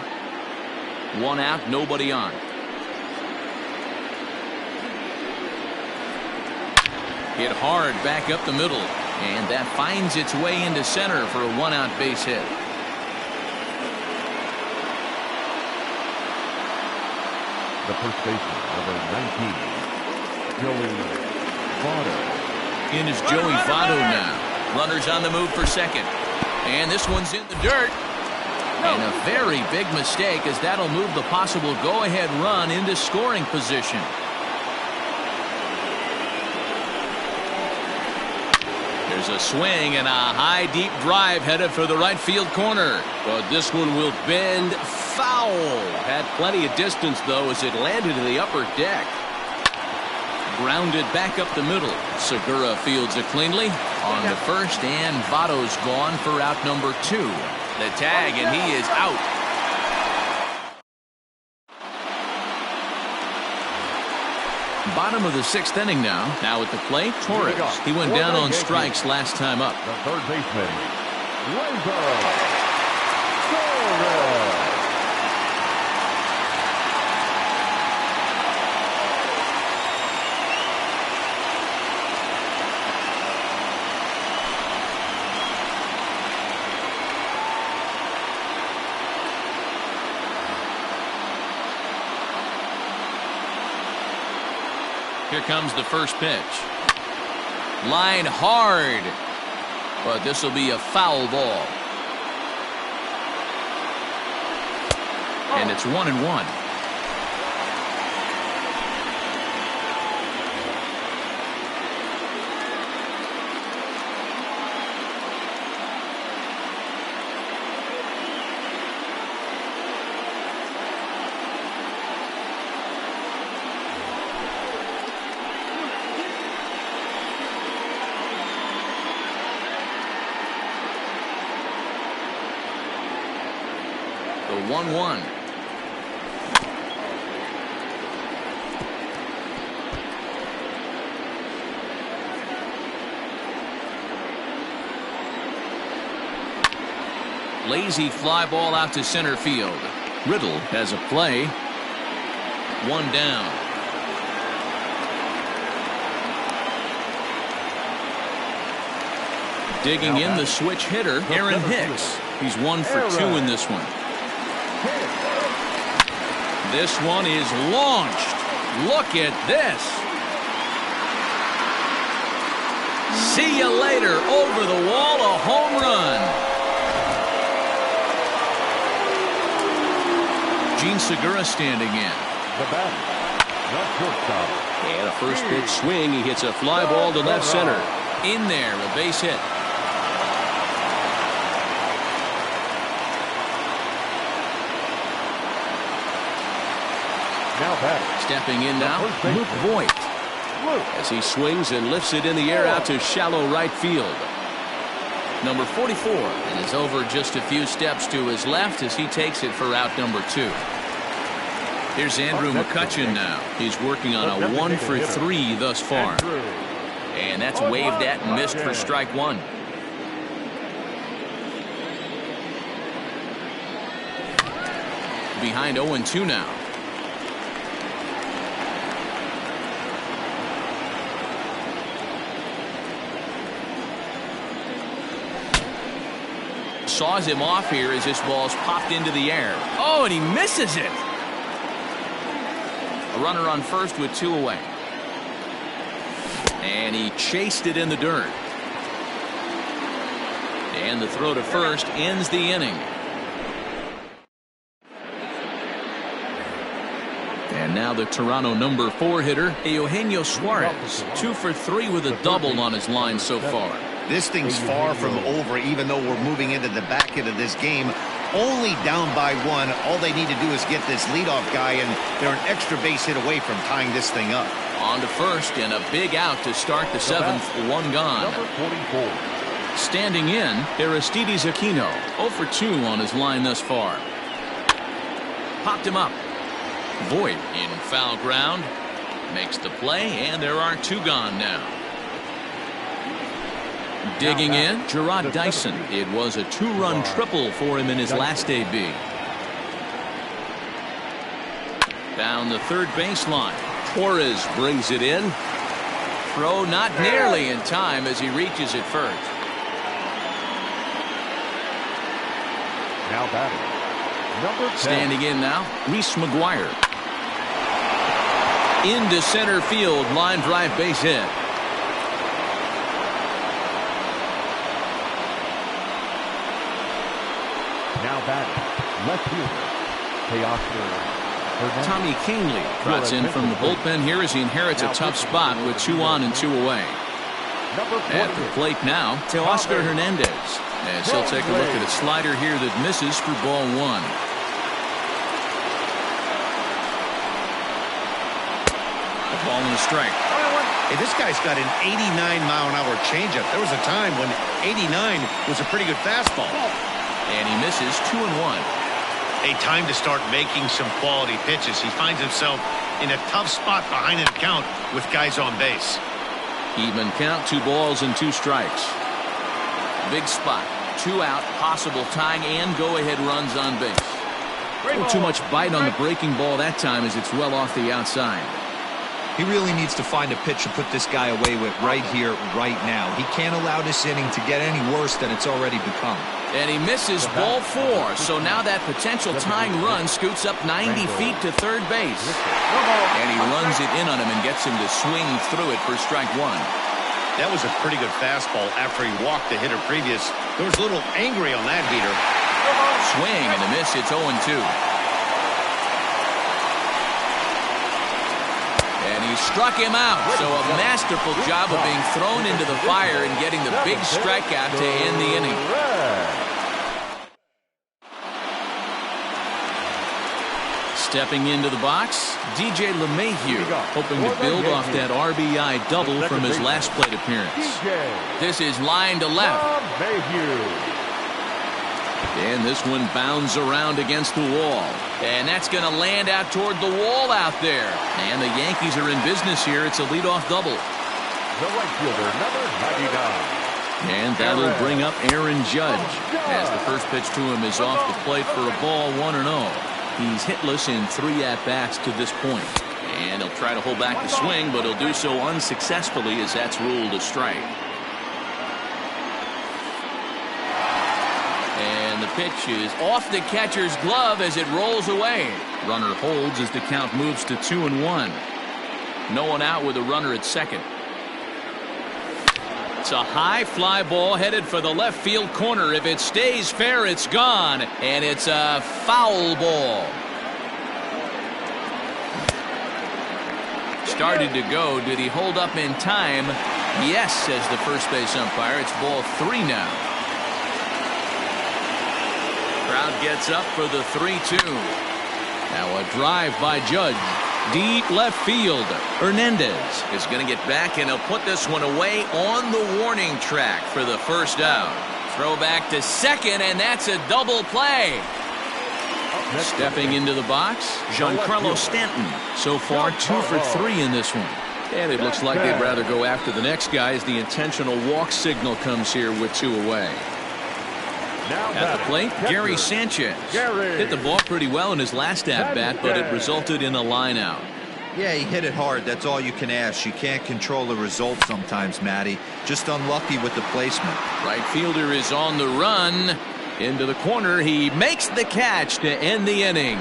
1 out, nobody on. Hit hard back up the middle, and that finds its way into center for a 1-out base hit. The first baseman, number 19, Joey Votto. In is Joey Votto now. Runners on the move for second, and this one's in the dirt. And a very big mistake, as that'll move the possible go-ahead run into scoring position. There's a swing and a high deep drive headed for the right field corner, but this one will bend foul. Had plenty of distance though as it landed in the upper deck. Grounded back up the middle. Segura fields it cleanly on the first, and Votto's gone for out number 2. The tag, and he is out. Bottom of the 6th inning now. Now at the plate, Torres. He went down on strikes last time up. The third baseman, Gleyber Torres. Here comes the first pitch. Line hard, but this will be a foul ball. And it's 1-1. The 1-1. Lazy fly ball out to center field. Riddle has a play. 1 down. Digging in the switch hitter, Aaron Hicks. He's 1 for 2 in this one. This one is launched. Look at this. See you later. Over the wall, a home run. Gene Segura standing in. The batter, the shortstop. And a first pitch swing. He hits a fly ball to left center. In there, a base hit. Now batting. Stepping in now, Luke Voigt. As he swings and lifts it in the air out to shallow right field. Number 44 and is over just a few steps to his left as he takes it for out number 2. Here's Andrew McCutchen now. He's working on a 1 for 3 thus far. And that's waved at and missed for strike 1. Behind 0-2 now. Saws him off here as this ball's popped into the air. Oh, and he misses it. A runner on first with 2 away. And he chased it in the dirt. And the throw to first ends the inning. And now the Toronto number 4 hitter, Eugenio Suarez. 2 for 3 with a double on his line so far. This thing's far from over, even though we're moving into the back end of this game. Only down by 1. All they need to do is get this leadoff guy, and they're an extra base hit away from tying this thing up. On to first, and a big out to start the 7th. 1 gone. Number 44. Standing in, Aristides Aquino. 0 for 2 on his line thus far. Popped him up. Voigt in foul ground. Makes the play, and there are 2 gone now. Digging in, Gerard Dyson. It was a 2-run triple for him in his last AB. Down the third baseline. Torres brings it in. Throw not nearly in time as he reaches it first. Now batting. Number 10. Standing in now, Reese McGuire. Into center field, line drive base hit. Now batting. Left fielder. Teoscar Hernandez. Tommy Kahnle trots in from the bullpen here as he inherits a tough spot with 2 on and 2 away. Number 40. At the plate now, Teoscar Hernandez. As he'll take a look at a slider here that misses for ball 1. A ball and a strike. Hey, this guy's got an 89-mile-an-hour changeup. There was a time when 89 was a pretty good fastball. And he misses 2-1. A time to start making some quality pitches. He finds himself in a tough spot behind an account with guys on base. Even count, 2 balls and 2 strikes. Big spot. 2 out, possible tying and go-ahead runs on base. A little too much bite on the breaking ball that time as it's well off the outside. He really needs to find a pitch to put this guy away with right here, right now. He can't allow this inning to get any worse than it's already become. And he misses ball 4, so now that potential tying run scoots up 90 feet to third base. And he runs it in on him and gets him to swing through it for strike 1. That was a pretty good fastball after he walked the hitter previous. There was a little angry on that heater. Swing and a miss. It's 0-2. And he struck him out. So a masterful job of being thrown into the fire and getting the big strikeout to end the inning. Stepping into the box, DJ LeMahieu, hoping to build off that RBI double from his last plate appearance. This is line to left. And this one bounds around against the wall. And that's going to land out toward the wall out there. And the Yankees are in business here. It's a leadoff double. The right fielder, number 99. And that'll bring up Aaron Judge as the first pitch to him is off the plate for a ball 1-0. He's hitless in 3 at-bats to this point. And he'll try to hold back the swing, but he'll do so unsuccessfully as that's ruled a strike. And the the pitch is off the catcher's glove as it rolls away. Runner holds as the count moves to 2-1. No one out with a runner at second. It's a high fly ball headed for the left field corner. If it stays fair, it's gone, and it's a foul ball. Started to go. Did he hold up in time? Yes, says the first base umpire. It's ball 3 now. Crowd gets up for the 3-2. Now a drive by Judge. Deep left field. Hernandez is going to get back, and he'll put this one away on the warning track for the first out. Throw back to second, and that's a double play. Stepping into the box, Giancarlo Stanton. So far, 2 for 3 in this one. And it looks like they'd rather go after the next guy as the intentional walk signal comes here with 2 away. At the plate, Gary Sanchez. Hit the ball pretty well in his last at-bat, but it resulted in a line out. Yeah, he hit it hard. That's all you can ask. You can't control the result sometimes, Matty. Just unlucky with the placement. Right fielder is on the run. Into the corner. He makes the catch to end the inning.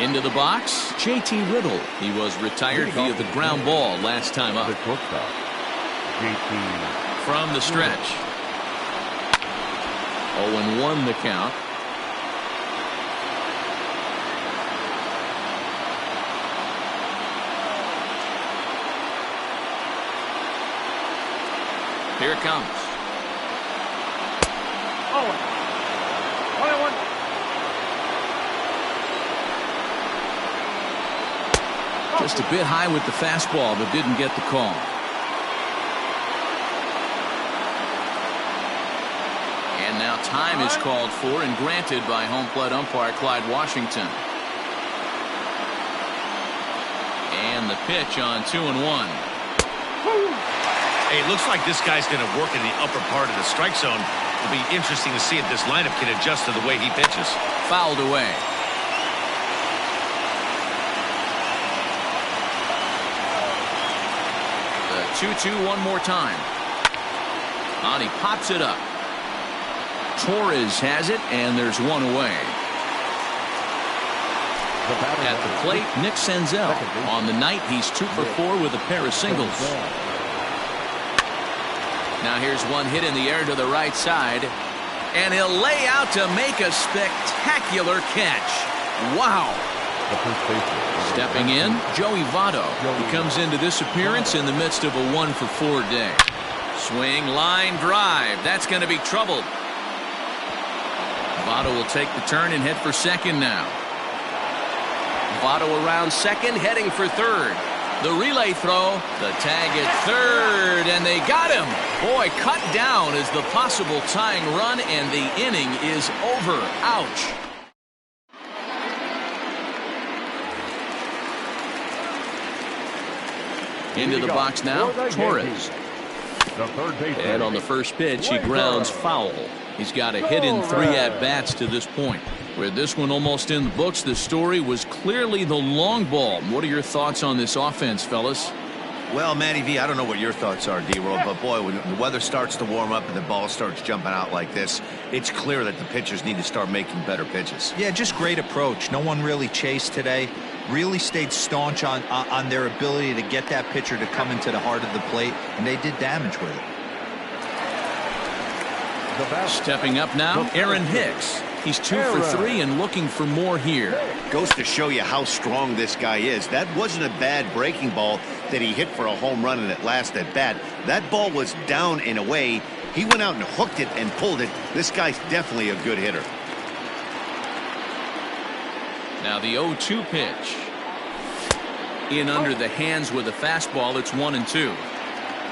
Into the box, J.T. Riddle. He was retired via the ground ball last time up. From the stretch. 0-1 the count. Here it comes. 1-1. Just a bit high with the fastball, but didn't get the call. And now time is called for and granted by home plate umpire Clyde Washington. And the pitch on 2-1. Hey, it looks like this guy's going to work in the upper part of the strike zone. It'll be interesting to see if this lineup can adjust to the way he pitches. Fouled away. The 2-2 one more time. And he pops it up. Torres has it, and there's one away. At the plate, Nick Senzel. On the night, he's 2 for 4 with a pair of singles. Now here's one hit in the air to the right side, and he'll lay out to make a spectacular catch. Wow. Stepping in, Joey Votto. He comes into this appearance in the midst of a 1 for 4 day. Swing, line drive. That's going to be trouble. Votto will take the turn and head for second now. Votto around second, heading for third. The relay throw, the tag at third, and they got him. Boy, cut down is the possible tying run, and the inning is over. Ouch. Into the box now, Torres. And on the first pitch, he grounds foul. He's got a hit in 3 at-bats to this point. With this one almost in the books, the story was clearly the long ball. What are your thoughts on this offense, fellas? Well, Manny V, I don't know what your thoughts are, D-Roll, but boy, when the weather starts to warm up and the ball starts jumping out like this, it's clear that the pitchers need to start making better pitches. Yeah, just great approach. No one really chased today. Really stayed staunch on their ability to get that pitcher to come into the heart of the plate, and they did damage with it. Stepping up now, Aaron Hicks. He's 2 for 3 and looking for more here. Goes to show you how strong this guy is. That wasn't a bad breaking ball that he hit for a home run in that last at bat. That ball was down and away. He went out and hooked it and pulled it. This guy's definitely a good hitter. Now the 0-2 pitch. In under the hands with a fastball. It's 1-2.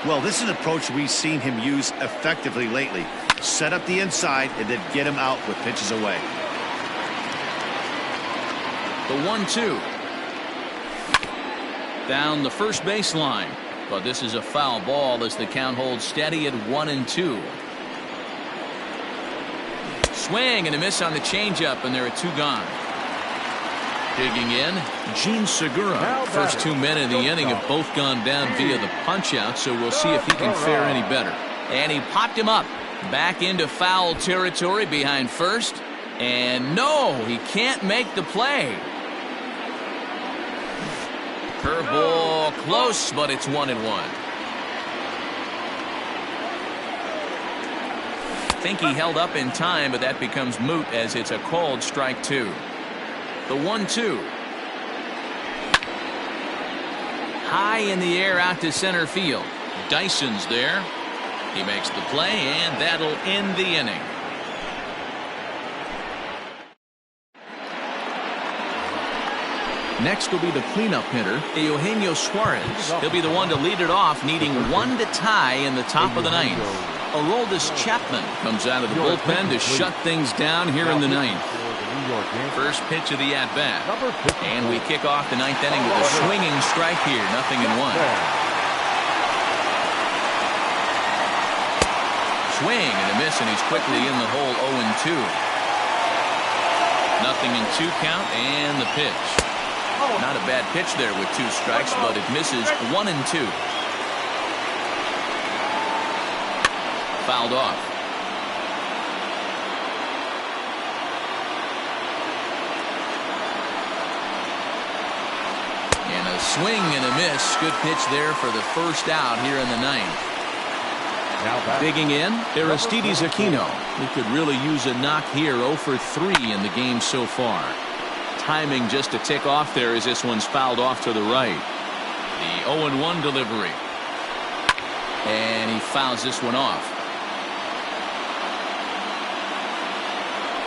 Well, this is an approach we've seen him use effectively lately. Set up the inside and then get him out with pitches away. The 1-2. Down the first baseline. But this is a foul ball as the count holds steady at 1-2. Swing and a miss on the changeup, and there are 2 gone. Digging in, Gene Segura. First 2 men in the inning have both gone down via the punch-out, so we'll see if he can fare any better. And he popped him up. Back into foul territory behind first. And no, he can't make the play. Curveball close, but it's 1-1. Think he held up in time, but that becomes moot as it's a called strike 2. The 1-2. High in the air out to center field. Dyson's there. He makes the play, and that'll end the inning. Next will be the cleanup hitter, Eugenio Suarez. He'll be the one to lead it off, needing one to tie in the top of the ninth. Aroldis Chapman comes out of the bullpen to shut things down here in the ninth. First pitch of the at-bat. And we kick off the ninth inning with a swinging strike here, 0-1. Swing and a miss, and he's quickly in the hole. 0-2. 0-2 count, and the pitch. Not a bad pitch there with 2 strikes, but it misses. 1-2. Fouled off. And a swing and a miss. Good pitch there for the first out here in the ninth. Digging in, Aristides Aquino. He could really use a knock here. 0 for 3 in the game so far. Timing just a tick off there as this one's fouled off to the right. The 0-1 delivery. And he fouls this one off.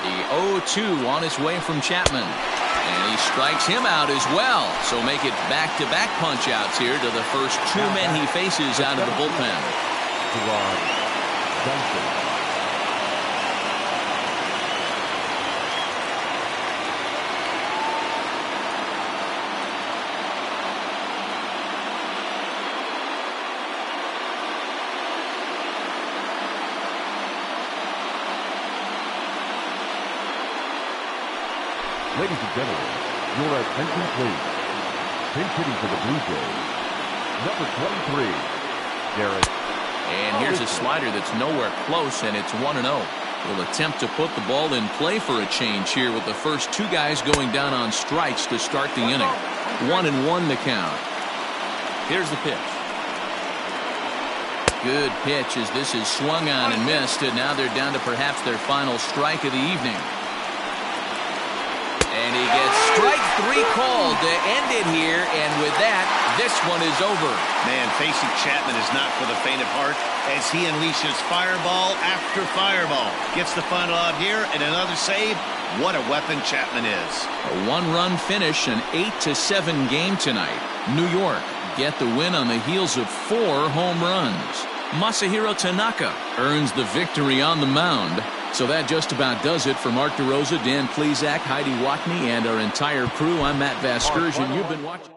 The 0-2 on his way from Chapman. And he strikes him out as well. So make it back-to-back punch-outs here to the first 2 men he faces out of the bullpen. Ladies and gentlemen, your attention please. Pinch hitting for the Blue Jays, number 23, Garrett. And here's a slider that's nowhere close, and it's 1-0. Will attempt to put the ball in play for a change here with the first 2 guys going down on strikes to start the inning. 1-1 the count. Here's the pitch. Good pitch as this is swung on and missed, and now they're down to perhaps their final strike of the evening. And he gets strike 3 called to end it here, and with that, this one is over. Man, facing Chapman is not for the faint of heart as he unleashes fireball after fireball. Gets the final out here and another save. What a weapon Chapman is. A 1-run finish, an 8-7 game tonight. New York get the win on the heels of 4 home runs. Masahiro Tanaka earns the victory on the mound. So that just about does it for Mark DeRosa, Dan Plesac, Heidi Watney, and our entire crew. I'm Matt Vasgersian. You've been watching.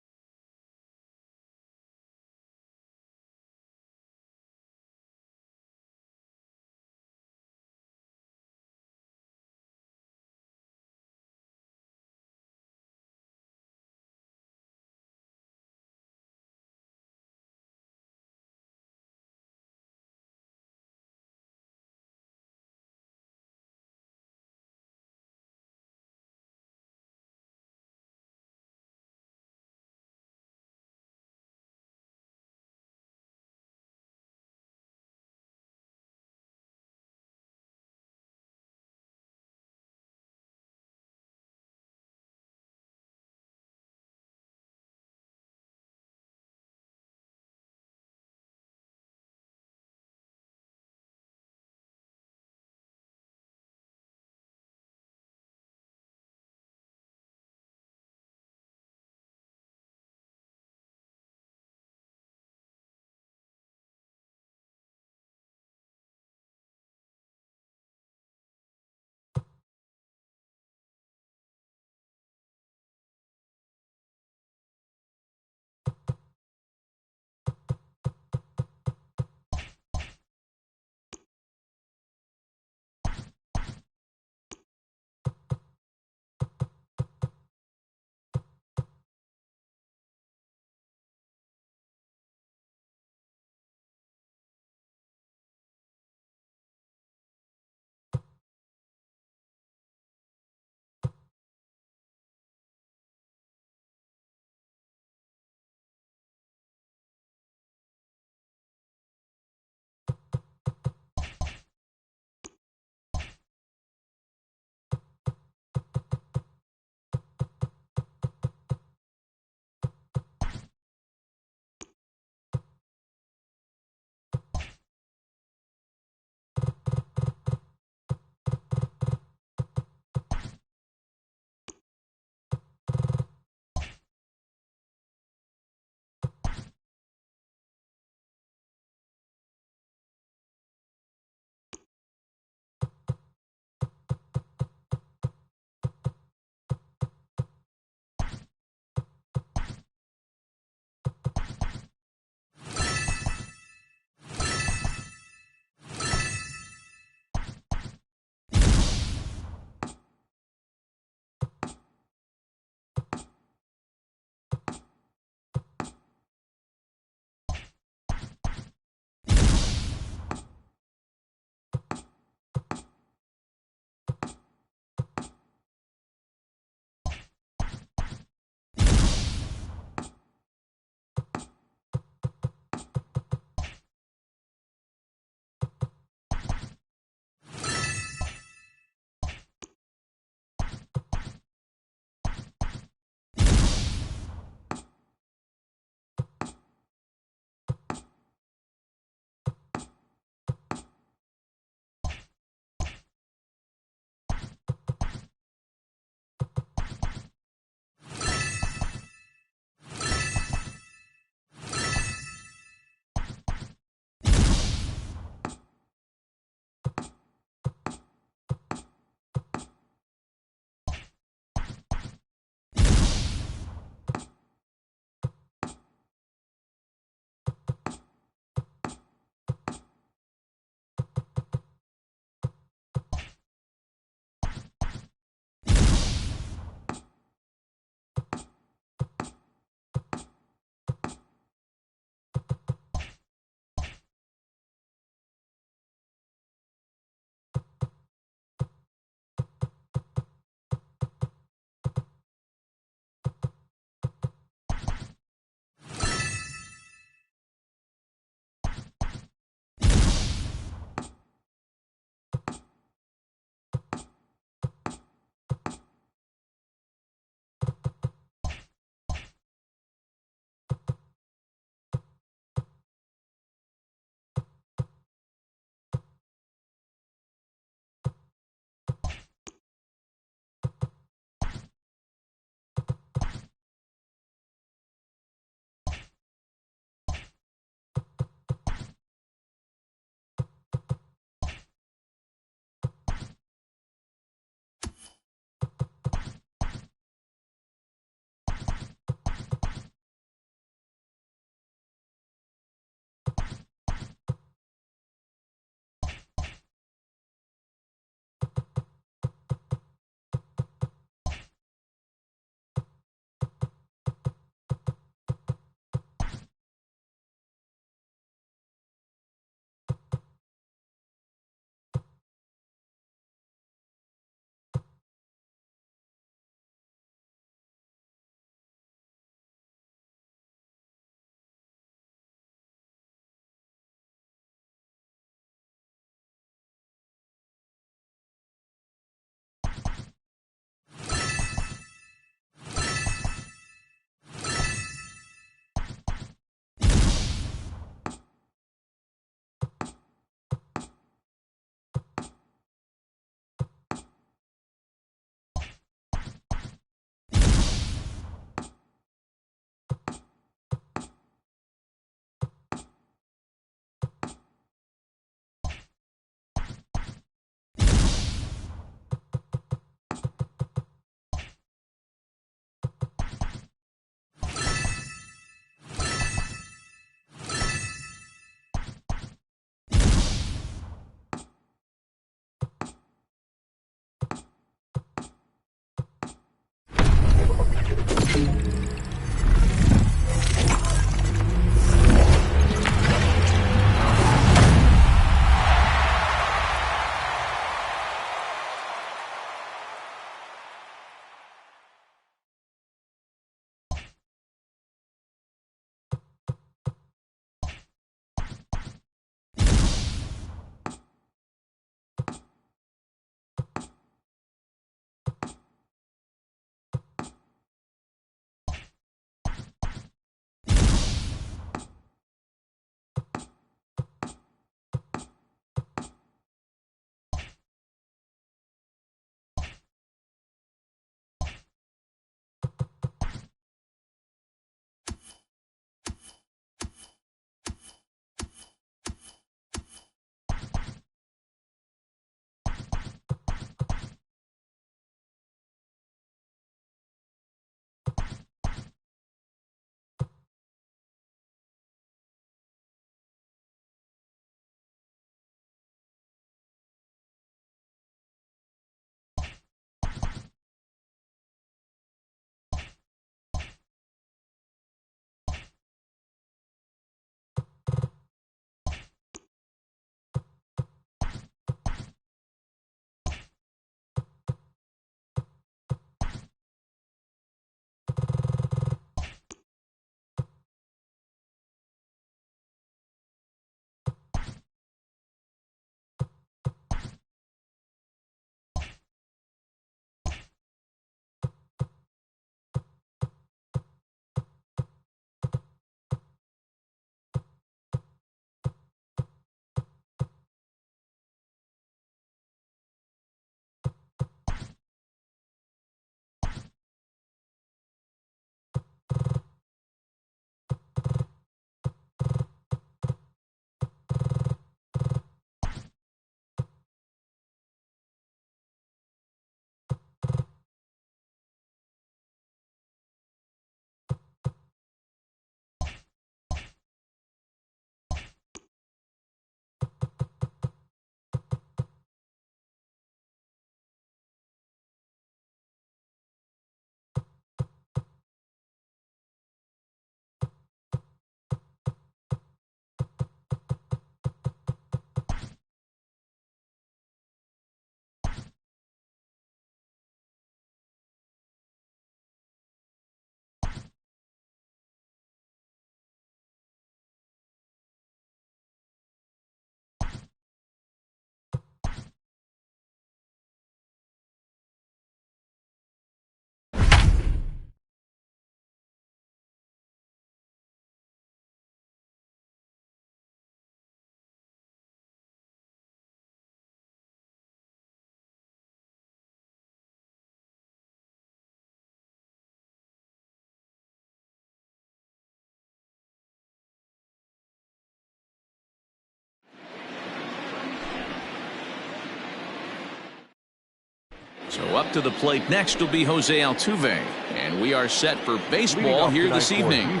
So up to the plate next will be Jose Altuve. And we are set for baseball here this evening.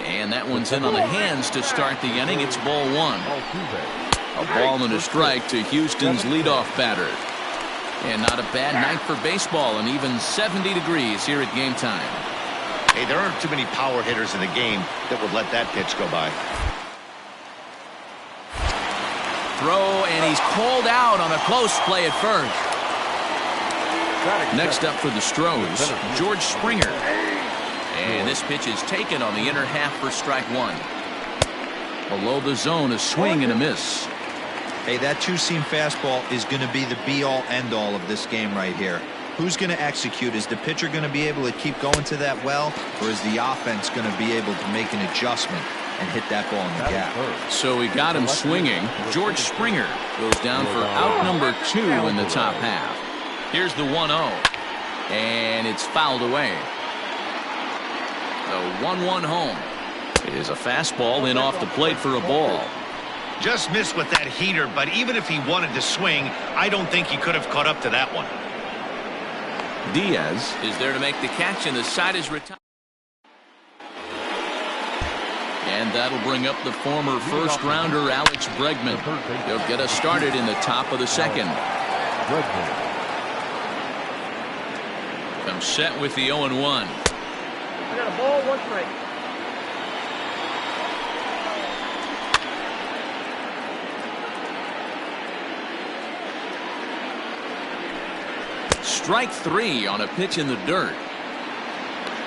And that one's in on the hands to start the inning. It's ball one. A ball and a strike to Houston's leadoff batter. And not a bad night for baseball, and even 70 degrees here at game time. Hey, there aren't too many power hitters in the game that would let that pitch go by. Throw, and he's called out on a close play at first. Next up for the Stros, George Springer. And this pitch is taken on the inner half for strike one. Below the zone, a swing and a miss. Hey, that two-seam fastball is going to be the be-all, end-all of this game right here. Who's going to execute? Is the pitcher going to be able to keep going to that well, or is the offense going to be able to make an adjustment and hit that ball in the gap? So he got him swinging. George Springer goes down for out number 2 in the top half. Here's the 1-0, and it's fouled away. The 1-1 home is a fastball in off the plate for a ball. Just missed with that heater, but even if he wanted to swing, I don't think he could have caught up to that one. Diaz is there to make the catch, and the side is retired. And that'll bring up the former first-rounder Alex Bregman. He'll get us started in the top of the second. Comes set with the 0-1. I got a ball, 1 strike. Strike 3 on a pitch in the dirt.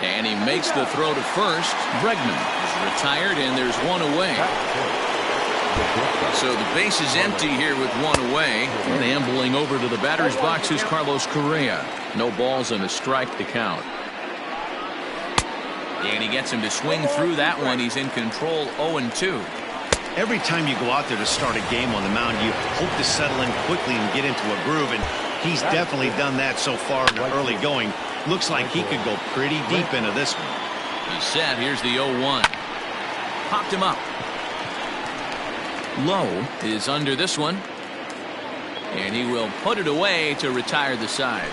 And he makes the throw to first. Bregman is retired, and there's 1 away. So the base is empty here with 1 away. And ambling over to the batter's box is Carlos Correa. No balls and a strike to count. And he gets him to swing through that one. He's in control, 0-2. Every time you go out there to start a game on the mound, you hope to settle in quickly and get into a groove, and he's definitely done that so far in the early going. Looks like he could go pretty deep into this one. He's set. Here's the 0-1. Popped him up. Low is under this one. And he will put it away to retire the side.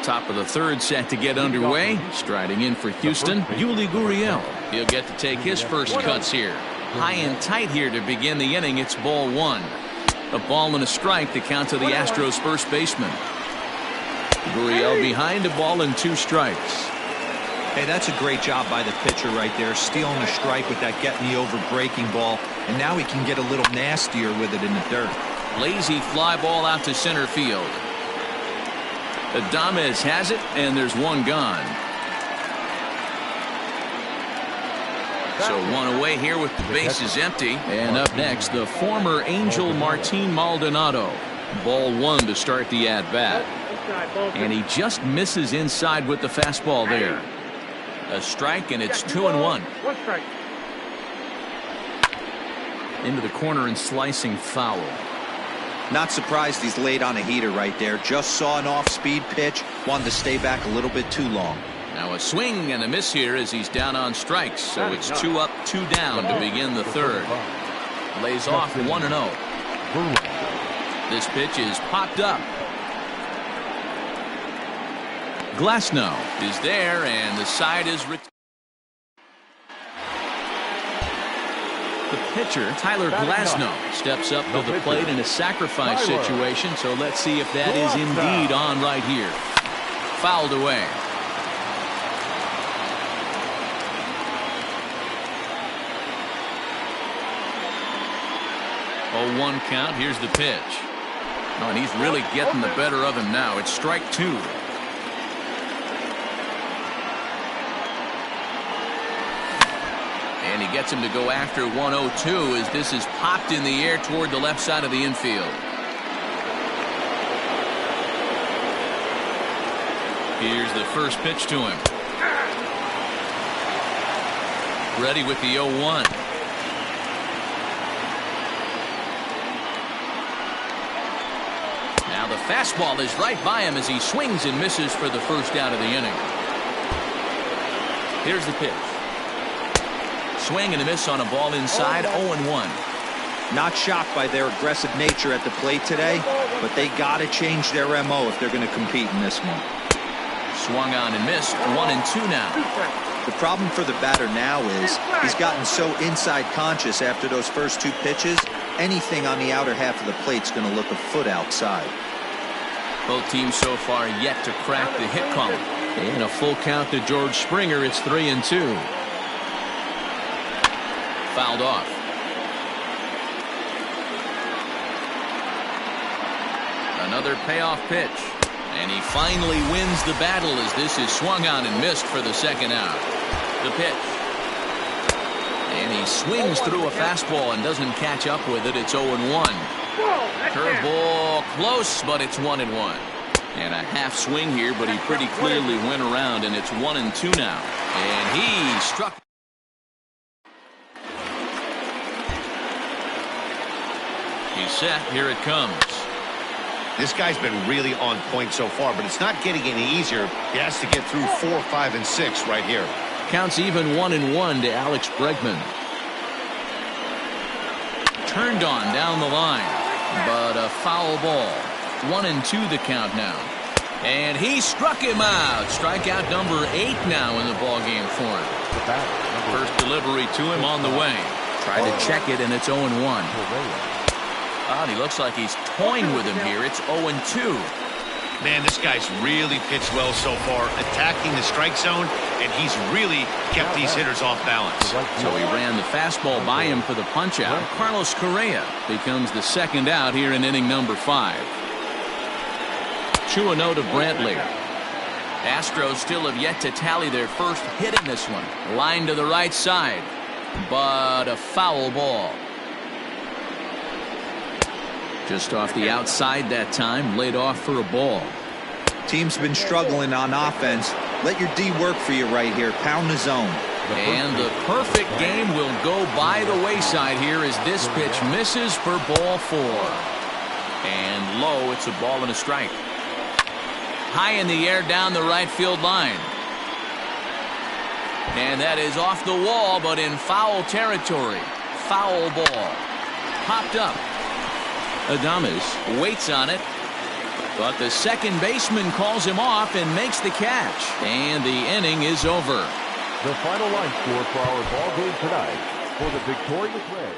Top of the third set to get underway. Striding in for Houston, Yuli Gurriel. He'll get to take his first cuts here. High and tight here to begin the inning. It's ball 1. A ball and a strike to count to the Astros first baseman. Gurriel behind a ball and 2 strikes. Hey, that's a great job by the pitcher right there, stealing a strike with that getting the over breaking ball, and now he can get a little nastier with it in the dirt. Lazy fly ball out to center field. Adames has it, and there's 1 gone. So 1 away here with the bases empty. And up next, the former Angel Martin Maldonado. Ball 1 to start the at-bat. And he just misses inside with the fastball there. A strike, and it's 2-1. 1 strike. Into the corner and slicing foul. Not surprised he's laid on a heater right there. Just saw an off-speed pitch. Wanted to stay back a little bit too long. Now a swing and a miss here as he's down on strikes. So it's 2 up, 2 down to begin the third. Lays off 1-0. This pitch is popped up. Glasnow is there, and the side is retired. The pitcher, Tyler Glasnow, steps up to the plate in a sacrifice situation. So let's see if that is indeed on right here. Fouled away. 0-1 count. Here's the pitch. Oh, and he's really getting the better of him now. It's strike 2. And he gets him to go after 1-0-2 as this is popped in the air toward the left side of the infield. Here's the first pitch to him. Ready with the 0-1. Now the fastball is right by him as he swings and misses for the first out of the inning. Here's the pitch. Swing and a miss on a ball inside, 0-1. Not shocked by their aggressive nature at the plate today, but they got to change their MO if they're going to compete in this one. Swung on and missed. 1-2 now. The problem for the batter now is he's gotten so inside conscious after those first 2 pitches, anything on the outer half of the plate's going to look a foot outside. Both teams so far yet to crack the hit column. And a full count to George Springer. It's 3-2. Fouled off. Another payoff pitch. And he finally wins the battle as this is swung on and missed for the second out. The pitch. And he swings through a fastball and doesn't catch up with it. It's 0-1. Curveball close, but it's 1-1. And a half swing here, but he pretty clearly went around, and it's 1-2 now. And he struck. He's set. Here it comes. This guy's been really on point so far, but it's not getting any easier. He has to get through 4, 5, and 6 right here. Counts even 1-1 to Alex Bregman. Turned on down the line, but a foul ball. 1-2 the count now. And he struck him out. Strikeout number 8 now in the ballgame for him. First delivery to him on the way. Tried to check it, and it's 0-1. Oh, he looks like he's toying with him here. It's 0-2. Man, this guy's really pitched well so far, attacking the strike zone, and he's really kept these hitters off balance. So he ran the fastball by him for the punch-out. Carlos Correa becomes the second out here in inning number 5. 2-0 to Brantley. Astros still have yet to tally their first hit in this one. Line to the right side, but a foul ball. Just off the outside that time, laid off for a ball. Team's been struggling on offense. Let your D work for you right here. Pound the zone. And the perfect game will go by the wayside here as this pitch misses for ball 4. And low, it's a ball and a strike. High in the air down the right field line. And that is off the wall, but in foul territory. Foul ball. Popped up. Adames waits on it, but the second baseman calls him off and makes the catch, and the inning is over. The final line score for our ball game tonight for the victorious Rays.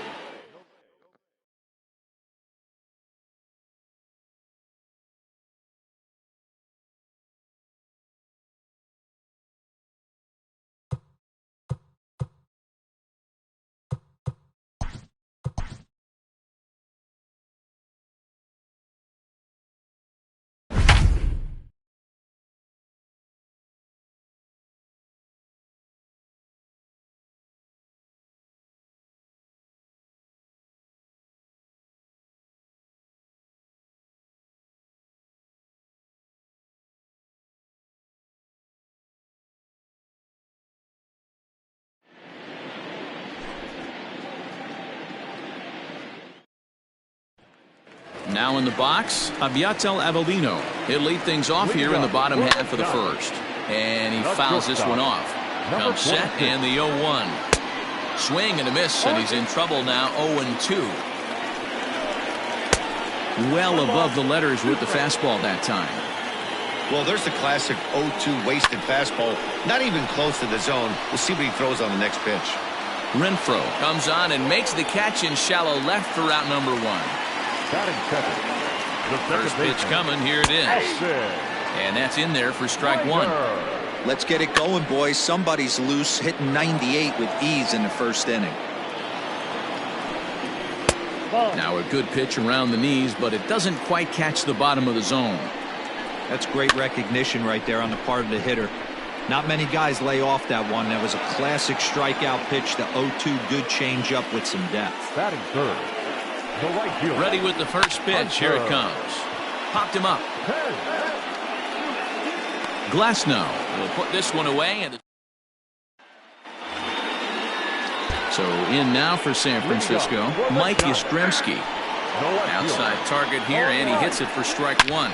Now in the box, Aviatel Avelino. He'll lead things off here in the bottom half of the first. And he fouls this one off. Comes set and the 0-1. Swing and a miss, and he's in trouble now. 0-2. Well above the letters with the fastball that time. Well, there's the classic 0-2 wasted fastball. Not even close to the zone. We'll see what he throws on the next pitch. Renfroe comes on and makes the catch in shallow left for route number 1. First pitch coming. Here it is. And that's in there for strike 1. Let's get it going, boys. Somebody's loose, hitting 98 with ease in the first inning. Now a good pitch around the knees, but it doesn't quite catch the bottom of the zone. That's great recognition right there on the part of the hitter. Not many guys lay off that one. That was a classic strikeout pitch. The 0-2 good changeup with some depth. Batting third. Ready with the first pitch. Here it comes. Popped him up. Glasnow will put this one away. And so in now for San Francisco, Mike Yastrzemski. Outside target here, and he hits it for strike 1.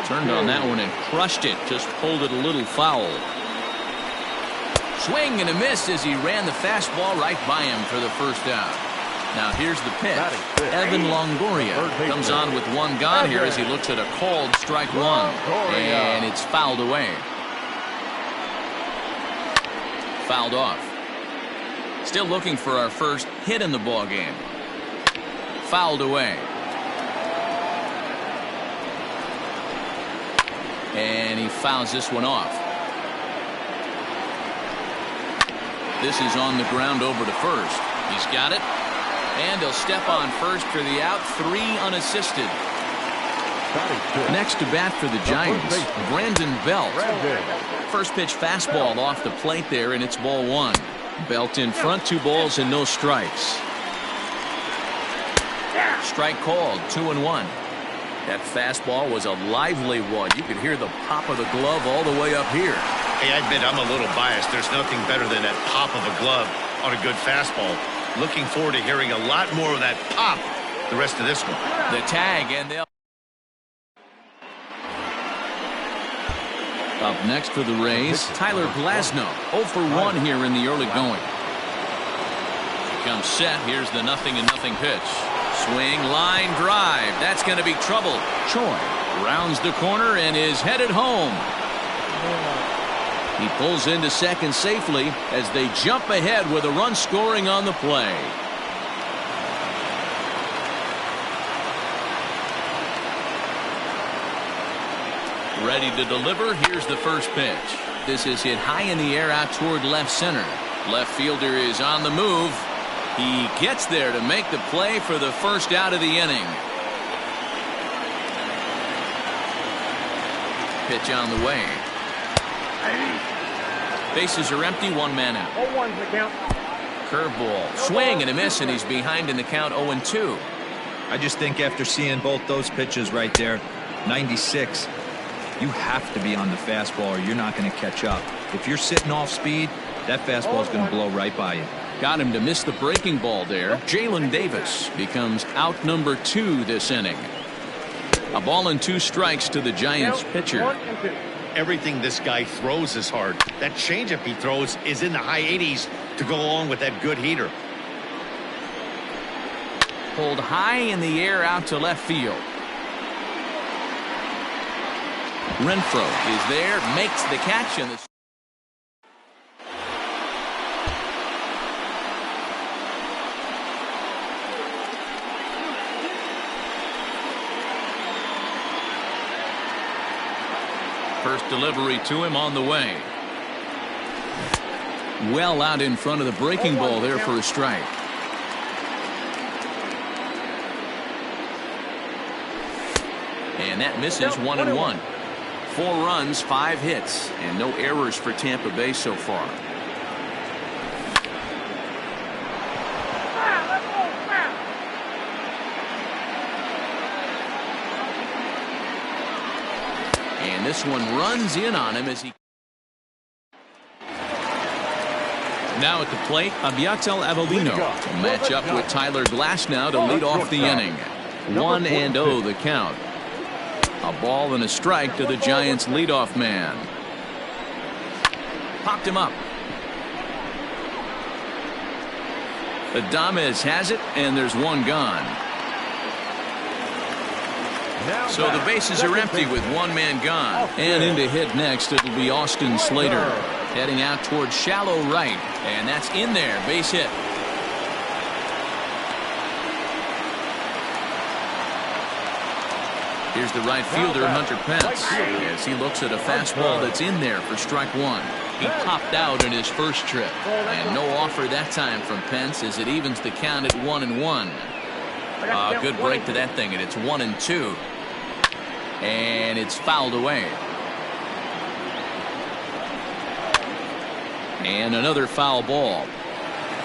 Turned on that one and crushed it. Just pulled it a little foul. Swing and a miss as he ran the fastball right by him for the first out. Now here's the pitch. Evan Longoria comes on with one gone here as he looks at a called strike one. And it's fouled away. Fouled off. Still looking for our first hit in the ball game. Fouled away. And he fouls this one off. This is on the ground over to first. He's got it. And he'll step on first for the out. 3 unassisted. Next to bat for the Giants, Brandon Belt. First pitch fastball off the plate there, and it's ball 1. Belt in front, 2 balls and no strikes. Strike called, 2-1. That fastball was a lively one. You could hear the pop of the glove all the way up here. Hey, I admit I'm a little biased. There's nothing better than that pop of a glove on a good fastball. Looking forward to hearing a lot more of that pop the rest of this one. The tag, and they'll... Up next for the Rays, Tyler Glasnow. 0 for 1 here in the early going. Comes set. Here's the 0-0 pitch. Swing, line drive. That's going to be trouble. Choi rounds the corner and is headed home. He pulls into second safely as they jump ahead with a run scoring on the play. Ready to deliver. Here's the first pitch. This is hit high in the air out toward left center. Left fielder is on the move. He gets there to make the play for the first out of the inning. Pitch on the way. Bases are empty, 1 man out. 0-1's the count. Curveball, swing and a miss, and he's behind in the count 0-2. I just think after seeing both those pitches right there, 96, you have to be on the fastball or you're not going to catch up. If you're sitting off speed, that fastball is going to blow right by you. Got him to miss the breaking ball there. Jalen Davis becomes out number 2 this inning. A ball and 2 strikes to the Giants pitcher. 1 and 2. Everything this guy throws is hard. That changeup he throws is in the high 80s to go along with that good heater. Pulled high in the air out to left field. Renfroe is there, makes the catch, and the first delivery to him on the way. Well out in front of the breaking ball there for a strike. And that misses 1-1. 4 runs, 5 hits, and no errors for Tampa Bay so far. And this one runs in on him as he... Now at the plate, Abiatel Avellino to match up with Tyler Glasnow to lead off the inning. 1-0 the count. A ball and a strike to the Giants leadoff man. Popped him up. Adames has it, and there's 1 gone. So the bases are empty with 1 man gone. And in to hit next, it'll be Austin Slater. Heading out towards shallow right. And that's in there. Base hit. Here's the right fielder, Hunter Pence, as he looks at a fastball that's in there for strike 1. He popped out in his first trip. And no offer that time from Pence as it evens the count at 1-1. Good break to that thing, and it's 1-2. And it's fouled away. And another foul ball.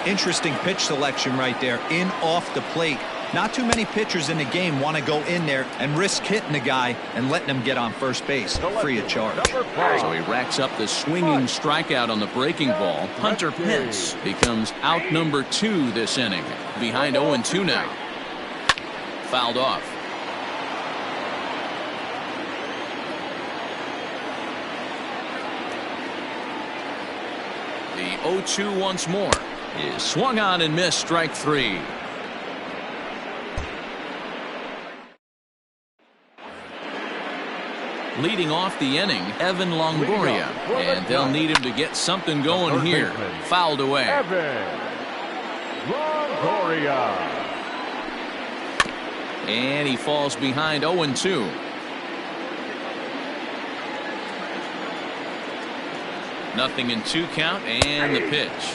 Interesting pitch selection right there, in off the plate. Not too many pitchers in the game want to go in there and risk hitting the guy and letting him get on first base free of charge. So he racks up the swinging strikeout on the breaking ball. Hunter Pence becomes out number 2 this inning. Behind 0-2 now. Fouled off. The 0-2 once more is swung on and missed, strike 3. Leading off the inning, Evan Longoria. And they'll need him to get something going here. Fouled away. Evan Longoria. And he falls behind 0-2. Nothing in 2 count, and the pitch.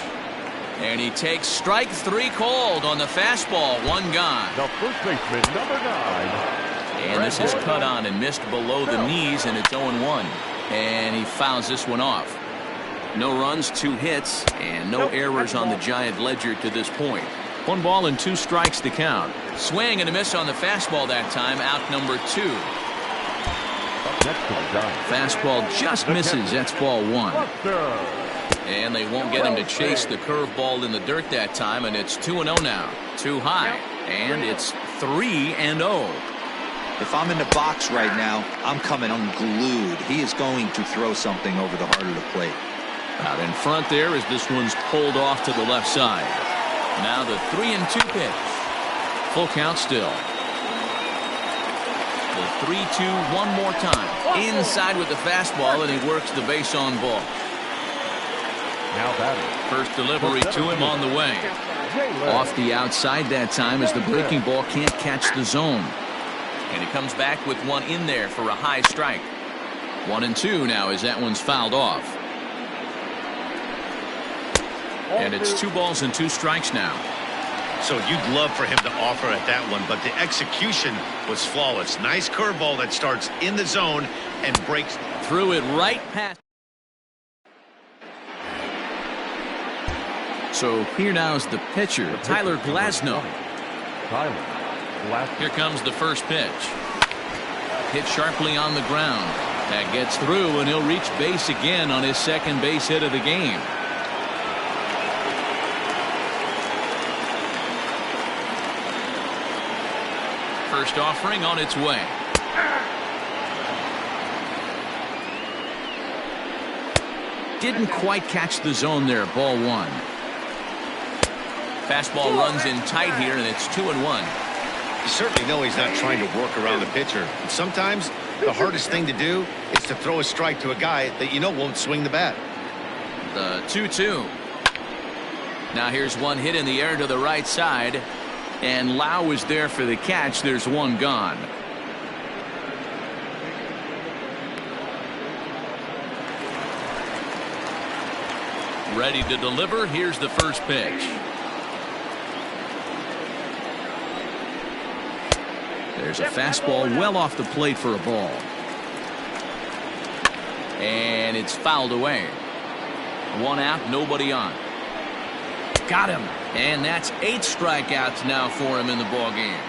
And he takes strike 3 called on the fastball. 1 gone. The first baseman, number 9. And this is cut on and missed below the knees, and it's 0-1. And he fouls this one off. No runs, 2 hits, and no errors on the Giant ledger to this point. 1 ball and 2 strikes to count. Swing and a miss on the fastball that time. Out number 2. Fastball just misses. That's ball 1. And they won't get him to chase the curveball in the dirt that time, and it's 2-0 now. Too high, and it's 3-0. If I'm in the box right now, I'm coming unglued. He is going to throw something over the heart of the plate. Out in front there as this one's pulled off to the left side. Now the 3-2 pitch. Full count still. The 3-2 one more time. Inside with the fastball, and he works the base on ball. Now batting. First delivery to him on the way. Off the outside that time as the breaking ball can't catch the zone. And he comes back with one in there for a high strike. 1-2 now as that one's fouled off. And it's 2 balls and 2 strikes now. So you'd love for him to offer at that one, but the execution was flawless. Nice curveball that starts in the zone and breaks. Threw it right past. So here now is the pitcher, Tyler Glasnow. Here comes the first pitch. Hit sharply on the ground. That gets through, and he'll reach base again on his second base hit of the game. First offering on its way. Didn't quite catch the zone there. Ball 1. Fastball runs in tight here, and it's 2-1. You certainly know he's not trying to work around the pitcher. And sometimes the hardest thing to do is to throw a strike to a guy that you know won't swing the bat. The 2-2. Now here's one hit in the air to the right side. And Lau is there for the catch. There's 1 gone. Ready to deliver. Here's the first pitch. There's a fastball well off the plate for a ball. And it's fouled away. 1 out, nobody on. Got him. And that's 8 strikeouts now for him in the ball game.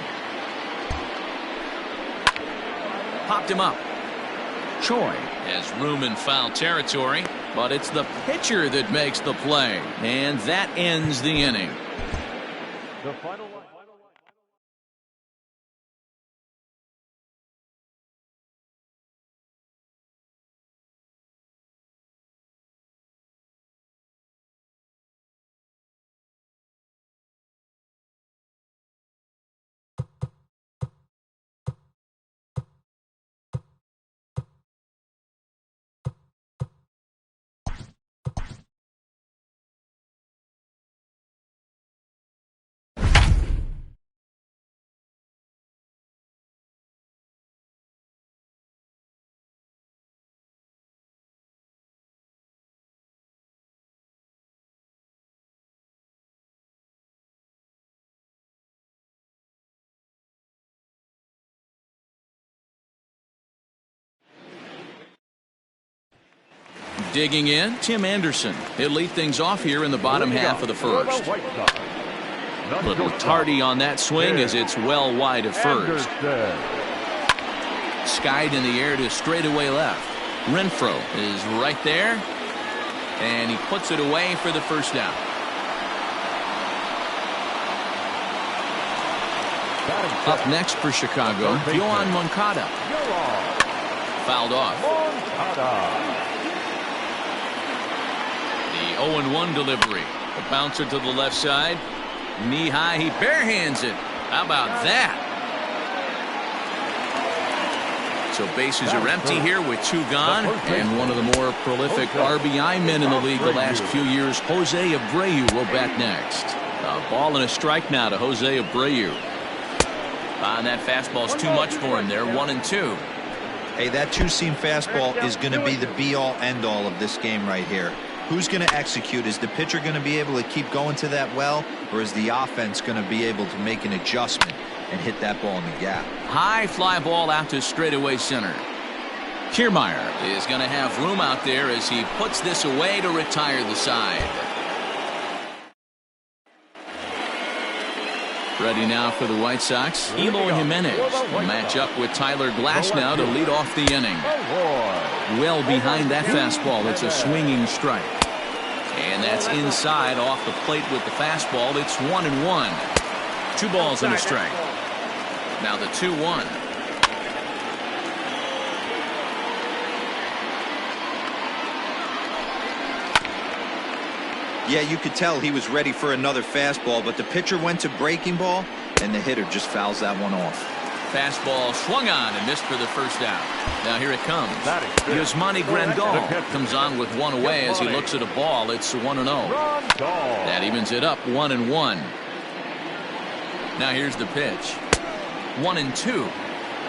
Popped him up. Choi has room in foul territory, but it's the pitcher that makes the play. And that ends the inning. The final line. Digging in, Tim Anderson. He'll lead things off here in the bottom half of the first. A little tardy on that swing as it's well wide of first. Skied in the air to straightaway left. Renfroe is right there, and he puts it away for the first down. Up next for Chicago, Yoan Moncada. Fouled off. The 0-1 delivery. The bouncer to the left side. Knee high, he barehands it. How about that? So bases are empty here with 2 gone, and one of the more prolific RBI men in the league the last few years, Jose Abreu, will bat next. A ball and a strike now to Jose Abreu. And that fastball's too much for him there. 1-2. Hey, that two-seam fastball is going to be the be-all, end-all of this game right here. Who's going to execute? Is the pitcher going to be able to keep going to that well, or is the offense going to be able to make an adjustment and hit that ball in the gap? High fly ball out to straightaway center. Kiermaier is going to have room out there as he puts this away to retire the side. Ready now for the White Sox. Eloy Jimenez will match up with Tyler Glasnow to lead off the inning. Well behind that fastball. It's a swinging strike. And that's inside off the plate with the fastball. It's 1-1. 2 balls and a strike. Now the 2-1. Yeah, you could tell he was ready for another fastball, but the pitcher went to breaking ball, and the hitter just fouls that one off. Fastball swung on and missed for the first out. Now here it comes. Yasmani Grandal comes on with 1 away as he looks at a ball. It's 1-0. That evens it up 1-1. Now here's the pitch. 1-2.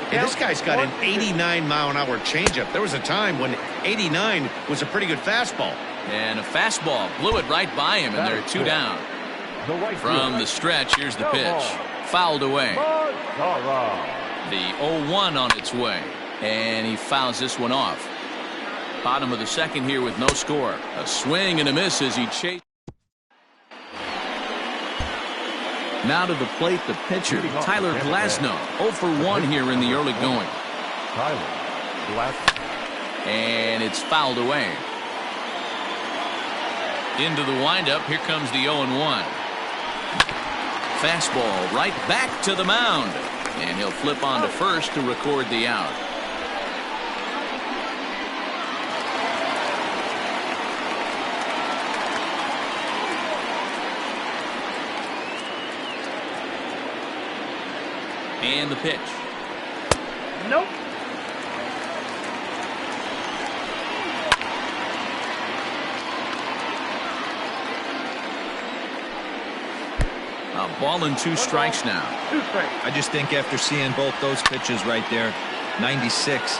Hey, this guy's got an 89-mile-an-hour changeup. There was a time when 89 was a pretty good fastball. And a fastball blew it right by him, and they're 2 down. From the stretch, here's the pitch. Fouled away. The 0-1 on its way. And he fouls this one off. Bottom of the second here with no score. A swing and a miss as he chased. Now to the plate, the pitcher, Tyler Glasnow. 0 for 1 here in the early going. Tyler Glasnow. And it's fouled away. Into the windup. Here comes the 0-1. Fastball right back to the mound. And he'll flip on to first to record the out. And the pitch. Nope. A ball and 2 strikes now. 2 strikes. I just think after seeing both those pitches right there, 96,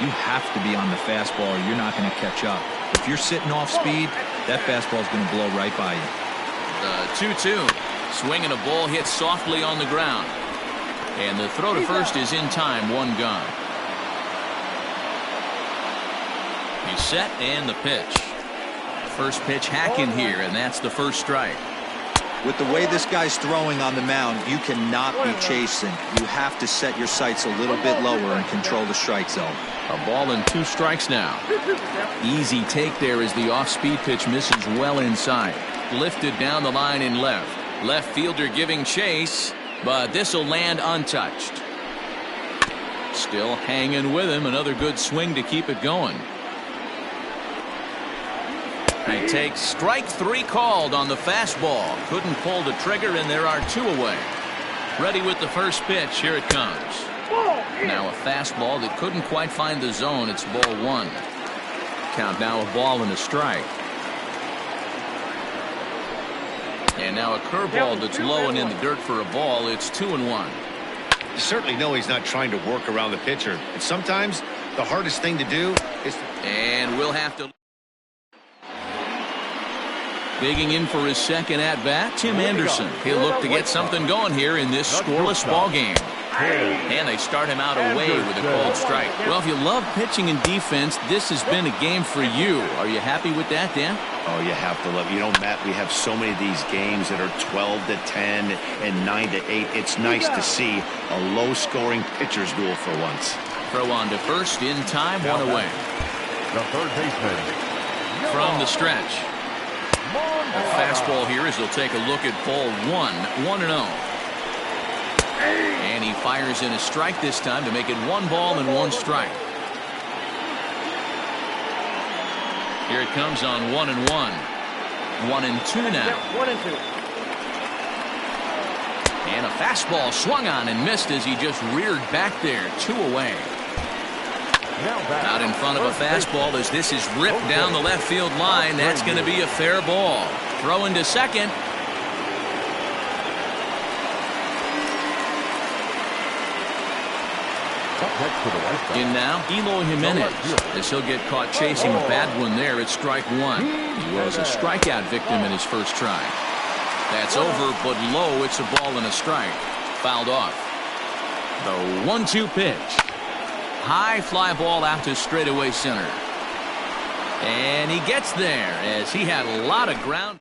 you have to be on the fastball or you're not going to catch up. If you're sitting off speed, that fastball is going to blow right by you. The 2-2. Swinging a ball hit softly on the ground. And the throw to first is in time. 1 gone. He's set and the pitch. First pitch hacking here, and that's the first strike. With the way this guy's throwing on the mound, you cannot be chasing. You have to set your sights a little bit lower and control the strike zone. A ball and 2 strikes now. Easy take there as the off-speed pitch misses well inside. Lifted down the line in left. Left fielder giving chase, but this will land untouched. Still hanging with him. Another good swing to keep it going. He takes strike 3 called on the fastball. Couldn't pull the trigger, and there are 2 away. Ready with the first pitch. Here it comes. Now a fastball that couldn't quite find the zone. It's ball 1. Count now a ball and a strike. And now a curveball that's low and in the dirt for a ball. It's 2-1. You certainly know he's not trying to work around the pitcher. And sometimes the hardest thing to do is... And we'll have to... Digging in for his second at-bat, Tim Anderson. He'll look to get something going here in this scoreless ball game. And they start him out away with a cold strike. Well, if you love pitching and defense, this has been a game for you. Are you happy with that, Dan? Oh, you have to love. You know, Matt, we have so many of these games that are 12-10 and 9-8. It's nice to see a low-scoring pitcher's duel for once. Throw on to first in time, 1 away. The third baseman. From the stretch. A fastball here as he'll take a look at ball 1. 1-0. And he fires in a strike this time to make it 1 ball and 1 strike. Here it comes on 1-1. 1-2 now. 1-2. And a fastball swung on and missed as he just reared back there. 2 away. Out in front of a fastball as this is ripped down the left field line. That's going to be a fair ball. Throw into second. In now, Eloy Jimenez, as he'll get caught chasing a bad one there at strike one. He was a strikeout victim in his first try. That's over, but low. It's a ball and a strike. Fouled off. The 1-2 pitch. High fly ball out to straightaway center. And he gets there as he had a lot of ground.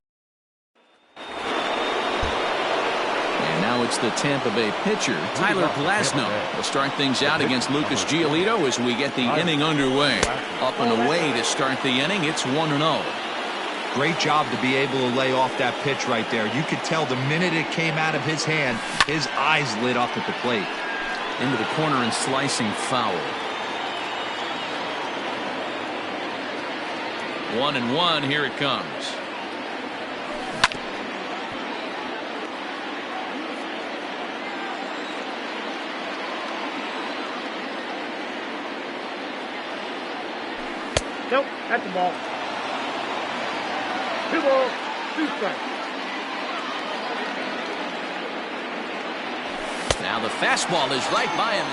And now it's the Tampa Bay pitcher, Tyler Glasnow. Will start things out against Lucas Giolito as we get the inning underway. Up and away to start the inning. It's 1-0. Great job to be able to lay off that pitch right there. You could tell the minute it came out of his hand, his eyes lit up at the plate. Into the corner and slicing foul. 1-1. Here it comes. Nope, that's the ball. 2 balls, 2 strikes. Now the fastball is right by him.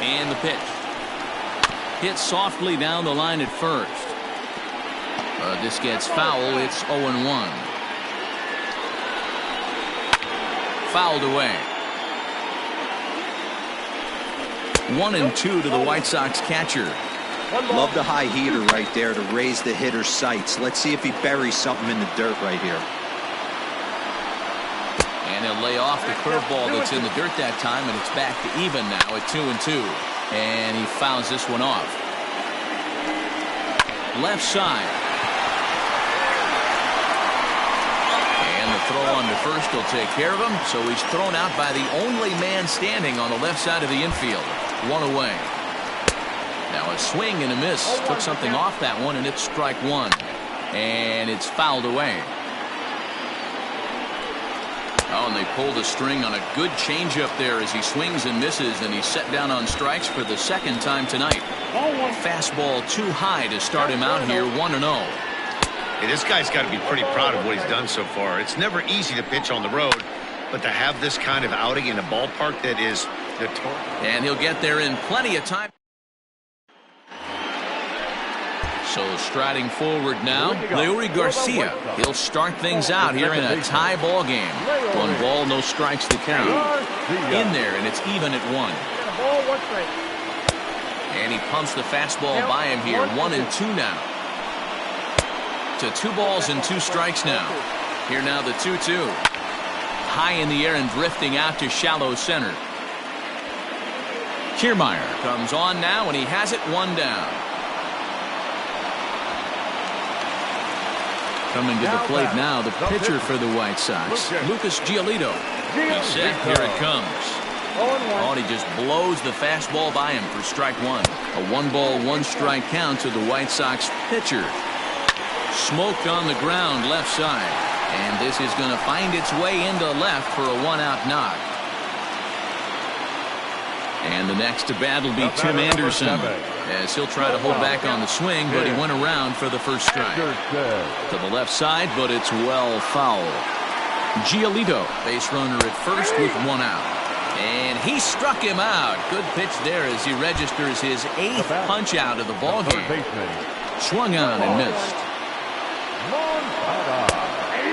And the pitch. Hit softly down the line at first. This gets foul. It's 0-1. Fouled away. 1-2 to the White Sox catcher. Love the high heater right there to raise the hitter's sights. Let's see if he buries something in the dirt right here. And he'll lay off the curveball that's in the dirt that time, and it's back to even now at 2-2. And he fouls this one off. Left side. And the throw on to first will take care of him, so he's thrown out by the only man standing on the left side of the infield. 1 away. Now a swing and a miss. Took something off that one, and it's strike one. And it's fouled away. Oh, and they pull the string on a good changeup there as he swings and misses, and he's set down on strikes for the second time tonight. Fastball too high to start him out here, 1-0. Hey, this guy's got to be pretty proud of what he's done so far. It's never easy to pitch on the road, but to have this kind of outing in a ballpark that is notorious. And he'll get there in plenty of time. So striding forward now, Leury Garcia. He'll start things out here in a tie ball game. 1 ball, no strikes to count. In there, and it's even at 1. And he pumps the fastball by him here. 1-2 now. To 2 balls and 2 strikes now. Here now the 2-2. High in the air and drifting out to shallow center. Kiermaier comes on now, and he has it 1 down. Coming to the plate now, the pitcher for the White Sox, Lucas Giolito. He's set. Here it comes. Oh, and he just blows the fastball by him for strike 1. A 1 ball, 1 strike count to the White Sox pitcher. Smoked on the ground left side. And this is going to find its way into left for a 1-out knock. And the next to bat will be Tim Anderson, as he'll try to hold back on the swing, but he went around for the first strike. To the left side, but it's well foul. Giolito, base runner at first with 1 out. And he struck him out. Good pitch there as he registers his 8th punch out of the ballgame. Swung on and missed.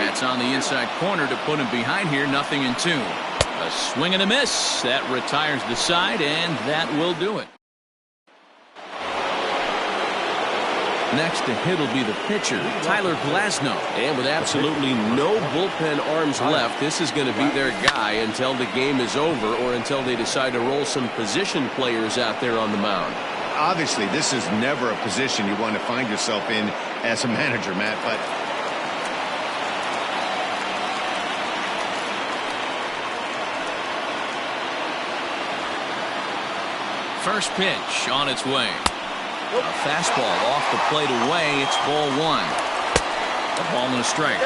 That's on the inside corner to put him behind here, 0-2. A swing and a miss. That retires the side, and that will do it. Next to hit will be the pitcher, Tyler Glasnow. And with absolutely no bullpen arms left, this is going to be their guy until the game is over or until they decide to roll some position players out there on the mound. Obviously, this is never a position you want to find yourself in as a manager, Matt, but first pitch on its way. A fastball off the plate away. It's ball 1. A ball and a strike.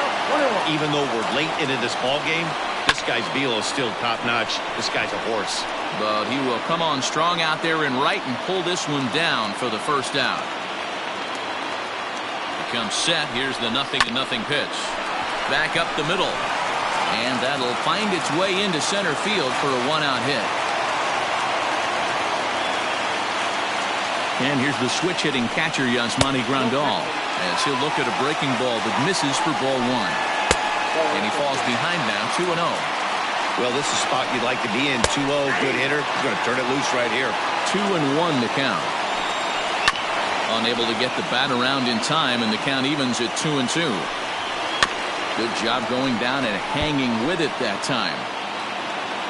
even though we're late into this ball game, this guy's velo is still top-notch. This guy's a horse. But he will come on strong out there in right and pull this one down for the first out. He comes set. Here's the 0-0 pitch. Back up the middle. And that'll find its way into center field for a one-out hit. And here's the switch-hitting catcher, Yasmani Grandal, as he'll look at a breaking ball that misses for ball one. And he falls behind now, 2-0. Well, this is a spot you'd like to be in. 2-0, good hitter. He's going to turn it loose right here. 2-1 the count. Unable to get the bat around in time, and the count evens at 2-2. Good job going down and hanging with it that time.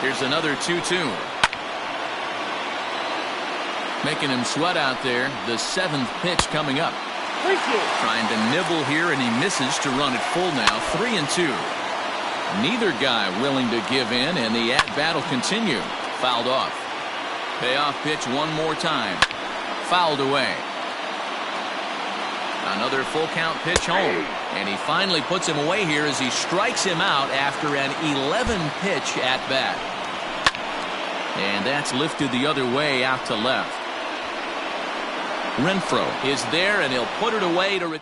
Here's another 2-2. Making him sweat out there. The 7th pitch coming up. Trying to nibble here, and he misses to run it full now. 3-2. Neither guy willing to give in, and the at-bat will continue. Fouled off. Payoff pitch one more time. Fouled away. Another full count pitch home. And he finally puts him away here as he strikes him out after an 11-pitch at-bat. And that's lifted the other way out to left. Renfroe is there, and he'll put it away to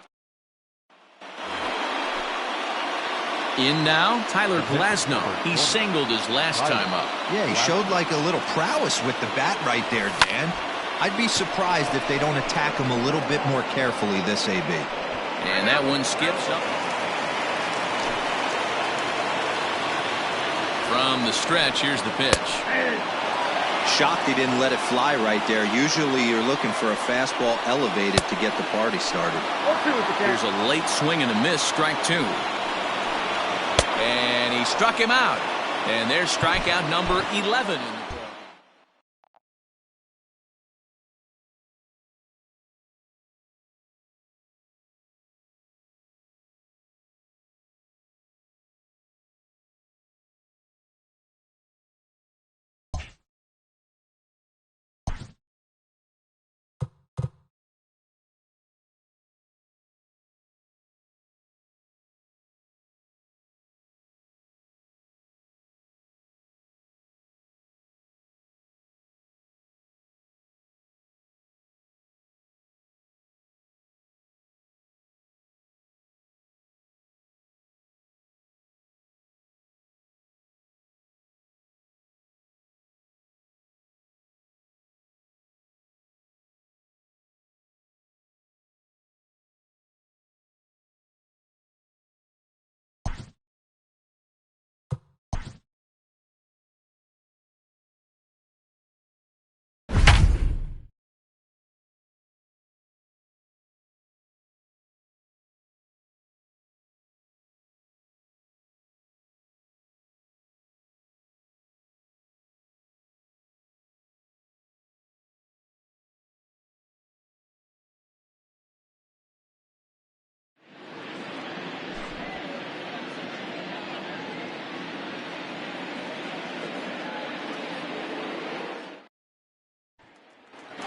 in now, Tyler Glasnow. He singled his last time up. Yeah, he showed like a little prowess with the bat right there, Dan. I'd be surprised if they don't attack him a little bit more carefully this AB. And that one skips up. From the stretch, here's the pitch. Shocked he didn't let it fly right there. Usually you're looking for a fastball elevated to get the party started. Here's a late swing and a miss, strike two. And he struck him out. And there's strikeout number 11.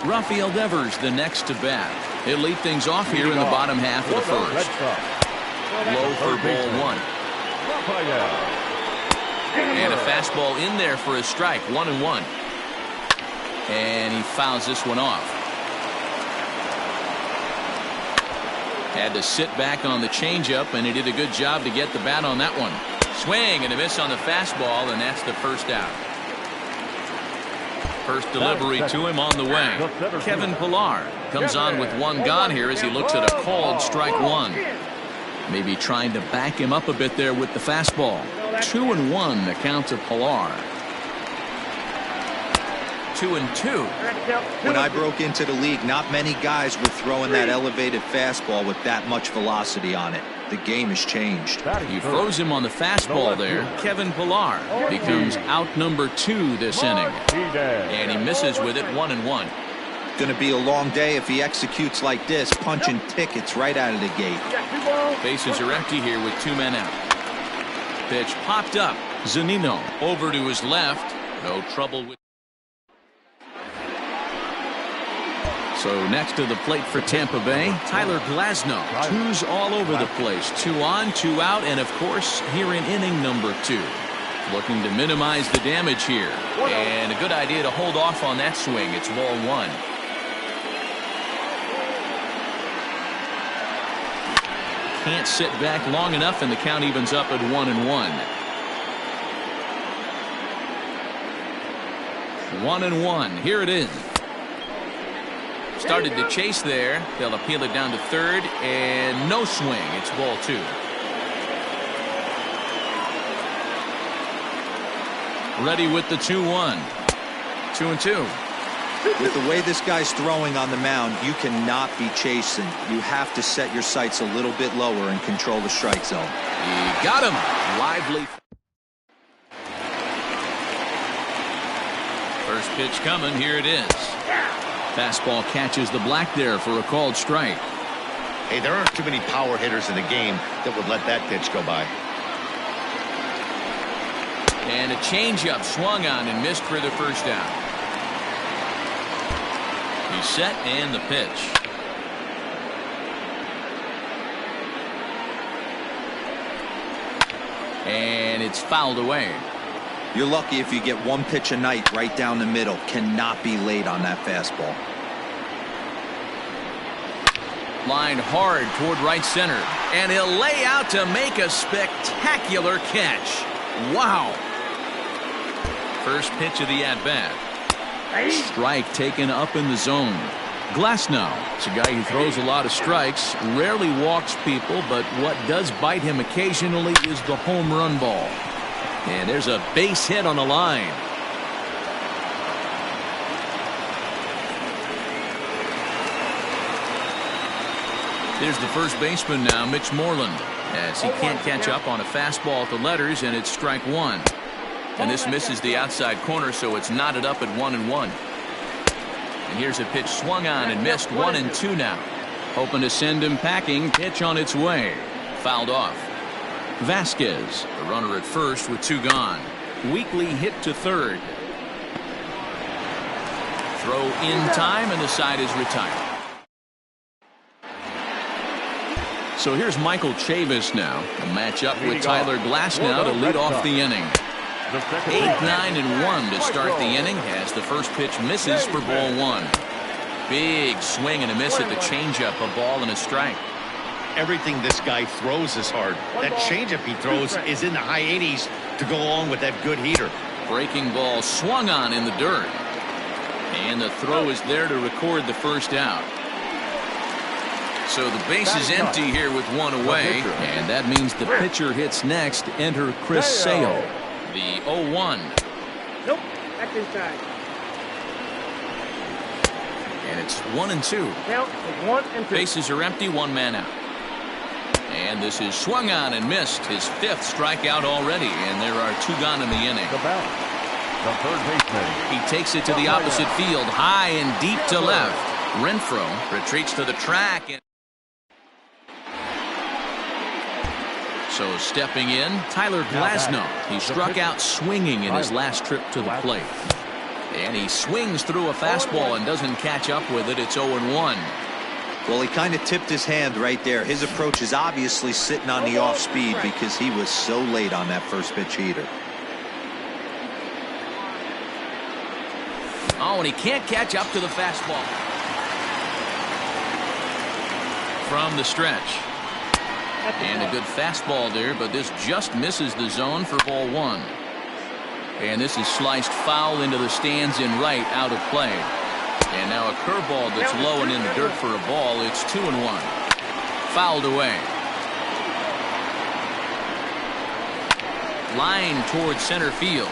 Rafael Devers the next to bat. He'll lead things off here in the bottom half of the first. Low for ball one. And a fastball in there for a strike. 1-1. And he fouls this one off. Had to sit back on the changeup, and he did a good job to get the bat on that one. Swing and a miss on the fastball, and that's the first out. First delivery to him on the way. Kevin Pillar comes on with one gone here as he looks at a called strike one. Maybe trying to back him up a bit there with the fastball. 2-1 the count to Pillar. 2-2. When I broke into the league, not many guys were throwing that elevated fastball with that much velocity on it. The game has changed. You froze him on the fastball there. Kevin Pillar becomes out number 2 this inning. And he misses with it. 1-1. Going to be a long day if he executes like this, punching tickets right out of the gate. Bases are empty here with 2 men out. Pitch popped up. Zunino over to his left. No trouble with. So next to the plate for Tampa Bay, Tyler Glasnow. Twos all over the place. 2 on, 2 out, and of course here in inning number 2. Looking to minimize the damage here. And a good idea to hold off on that swing. It's ball one. Can't sit back long enough, and the count evens up at 1-1. 1-1. Here it is. Started to chase there. They'll appeal it down to third, and no swing. It's ball two. Ready with the 2-1. 2-2. With the way this guy's throwing on the mound, you cannot be chasing. You have to set your sights a little bit lower and control the strike zone. He got him. Lively. First pitch coming. Here it is. Fastball catches the black there for a called strike. Hey, there aren't too many power hitters in the game that would let that pitch go by. And a changeup swung on and missed for the first down. He's set and the pitch. And it's fouled away. You're lucky if you get one pitch a night right down the middle. Cannot be late on that fastball. Lined hard toward right center. And he'll lay out to make a spectacular catch. Wow. First pitch of the at-bat. Strike taken up in the zone. Glasnow, it's a guy who throws a lot of strikes, rarely walks people, but what does bite him occasionally is the home run ball. And there's a base hit on the line. Here's the first baseman now, Mitch Moreland, as he can't catch up on a fastball at the letters, and it's strike one. And this misses the outside corner, so it's knotted up at 1-1. And here's a pitch swung on and missed. 1-2 now. Hoping to send him packing. Pitch on its way. Fouled off. Vasquez, the runner at first with two gone. Weakly hit to third. Throw in time, and the side is retired. So here's Michael Chavis now. A matchup with Tyler Glasnow to lead off the inning. 8-9-1 to start the inning as the first pitch misses for ball one. Big swing and a miss at the changeup, a ball and a strike. Everything this guy throws is hard. That changeup he throws is in the high 80s to go along with that good heater. Breaking ball swung on in the dirt. And the throw is there to record the first out. So the base is empty here with one away. And that means the pitcher hits next. Enter Chris Sale. The 0-1. Nope, that's inside. And it's 1-2. Count is 1-2. Bases are empty, one man out. And this is swung on and missed. His fifth strikeout already, and there are two gone in the inning. The bounce. The third baseman. He takes it to the opposite field, high and deep to left. Renfroe retreats to the track. So stepping in, Tyler Glasnow. He struck out swinging in his last trip to the plate. And he swings through a fastball and doesn't catch up with it. It's 0-1. Well, he kind of tipped his hand right there. His approach is obviously sitting on the off speed because he was so late on that first pitch heater. Oh, and he can't catch up to the fastball. From the stretch. And a good fastball there, but this just misses the zone for ball one. And this is sliced foul into the stands in right, out of play. And now a curveball that's low and in the dirt for a ball. It's 2-1. Fouled away. Line towards center field.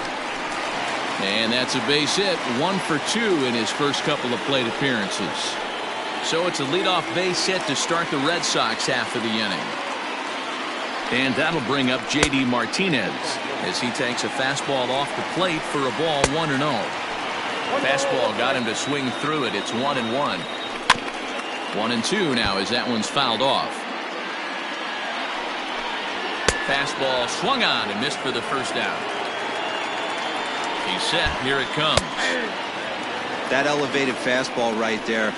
And that's a base hit. 1 for 2 in his first couple of plate appearances. So it's a leadoff base hit to start the Red Sox half of the inning. And that'll bring up J.D. Martinez as he takes a fastball off the plate for a ball 1-0. Fastball got him to swing through it. It's 1-1. 1-2 now as that one's fouled off. Fastball swung on and missed for the first out. He's set. Here it comes. That elevated fastball right there.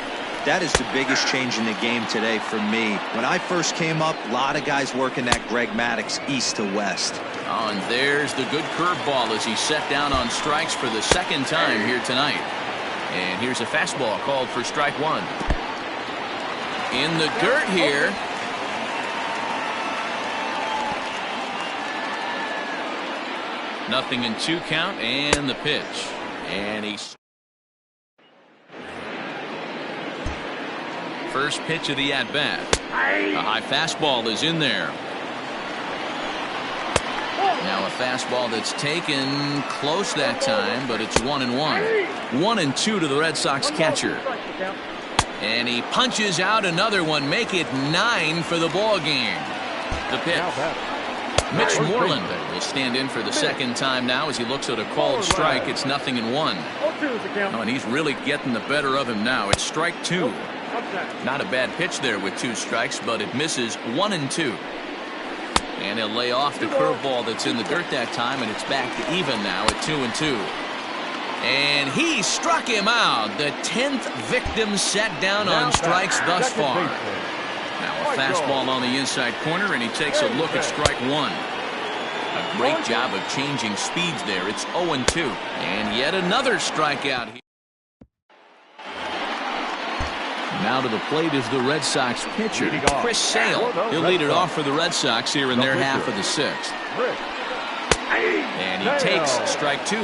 That is the biggest change in the game today for me. When I first came up, a lot of guys working that Greg Maddux east to west. Oh, and there's the good curveball as he's set down on strikes for the second time here tonight. And here's a fastball called for strike one. In the dirt here. Nothing in 2 count and the pitch. And he's first pitch of the at-bat. A high fastball is in there. Now a fastball that's taken close that time, but it's 1-1. 1-2 to the Red Sox catcher. And he punches out another one. Make it 9 for the ball game. The pitch. Mitch Moreland will stand in for the second time now as he looks at a called strike. It's 0-1. Oh, and he's really getting the better of him now. It's strike 2. Not a bad pitch there with 2 strikes, but it misses 1-2. And he'll lay off the curveball that's in the dirt that time, and it's back to even now at 2-2. And he struck him out. The 10th victim set down on strikes thus far. Now a fastball on the inside corner, and he takes a look at strike 1. A great job of changing speeds there. It's 0-2. And yet another strikeout here. Now to the plate is the Red Sox pitcher, Chris Sale. He'll lead it off for the Red Sox here in their half of the 6th. And he takes strike 2.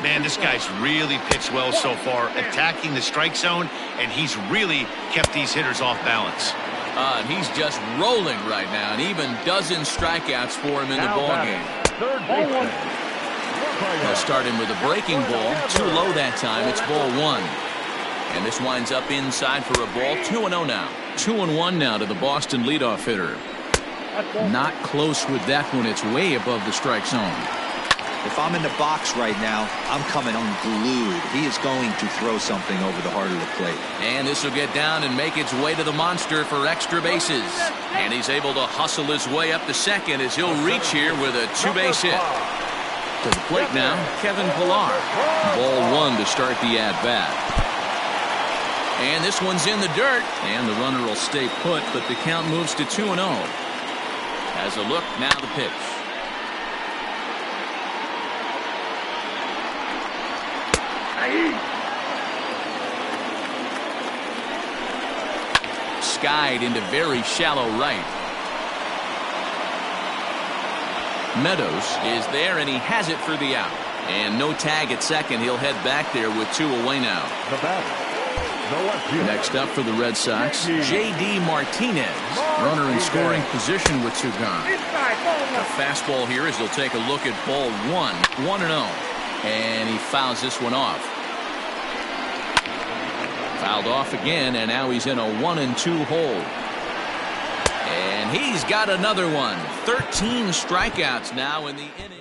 Man, this guy's really pitched well so far, attacking the strike zone, and he's really kept these hitters off balance. And he's just rolling right now, and even dozen strikeouts for him in the ballgame. They'll start him with a breaking ball. Too low that time. It's ball 1. And this winds up inside for a ball. 2-0 now. 2-1 now to the Boston leadoff hitter. Not close with that one. It's way above the strike zone. If I'm in the box right now, I'm coming unglued. He is going to throw something over the heart of the plate. And this will get down and make its way to the monster for extra bases. And he's able to hustle his way up to second as he'll reach here with a 2-base hit. To the plate now, Kevin Pillar. Ball 1 to start the at-bat. And this one's in the dirt. And the runner will stay put, but the count moves to 2-0. Has a look, now the pitch. Skied into very shallow right. Meadows is there, and he has it for the out. And no tag at second. He'll head back there with 2 away now. Next up for the Red Sox, J.D. Martinez. Runner in scoring position with 2 gone. A fastball here as he'll take a look at ball 1. 1-0. And he fouls this one off. Fouled off again, and now he's in a 1-2 hole. And he's got another one. 13 strikeouts now in the inning.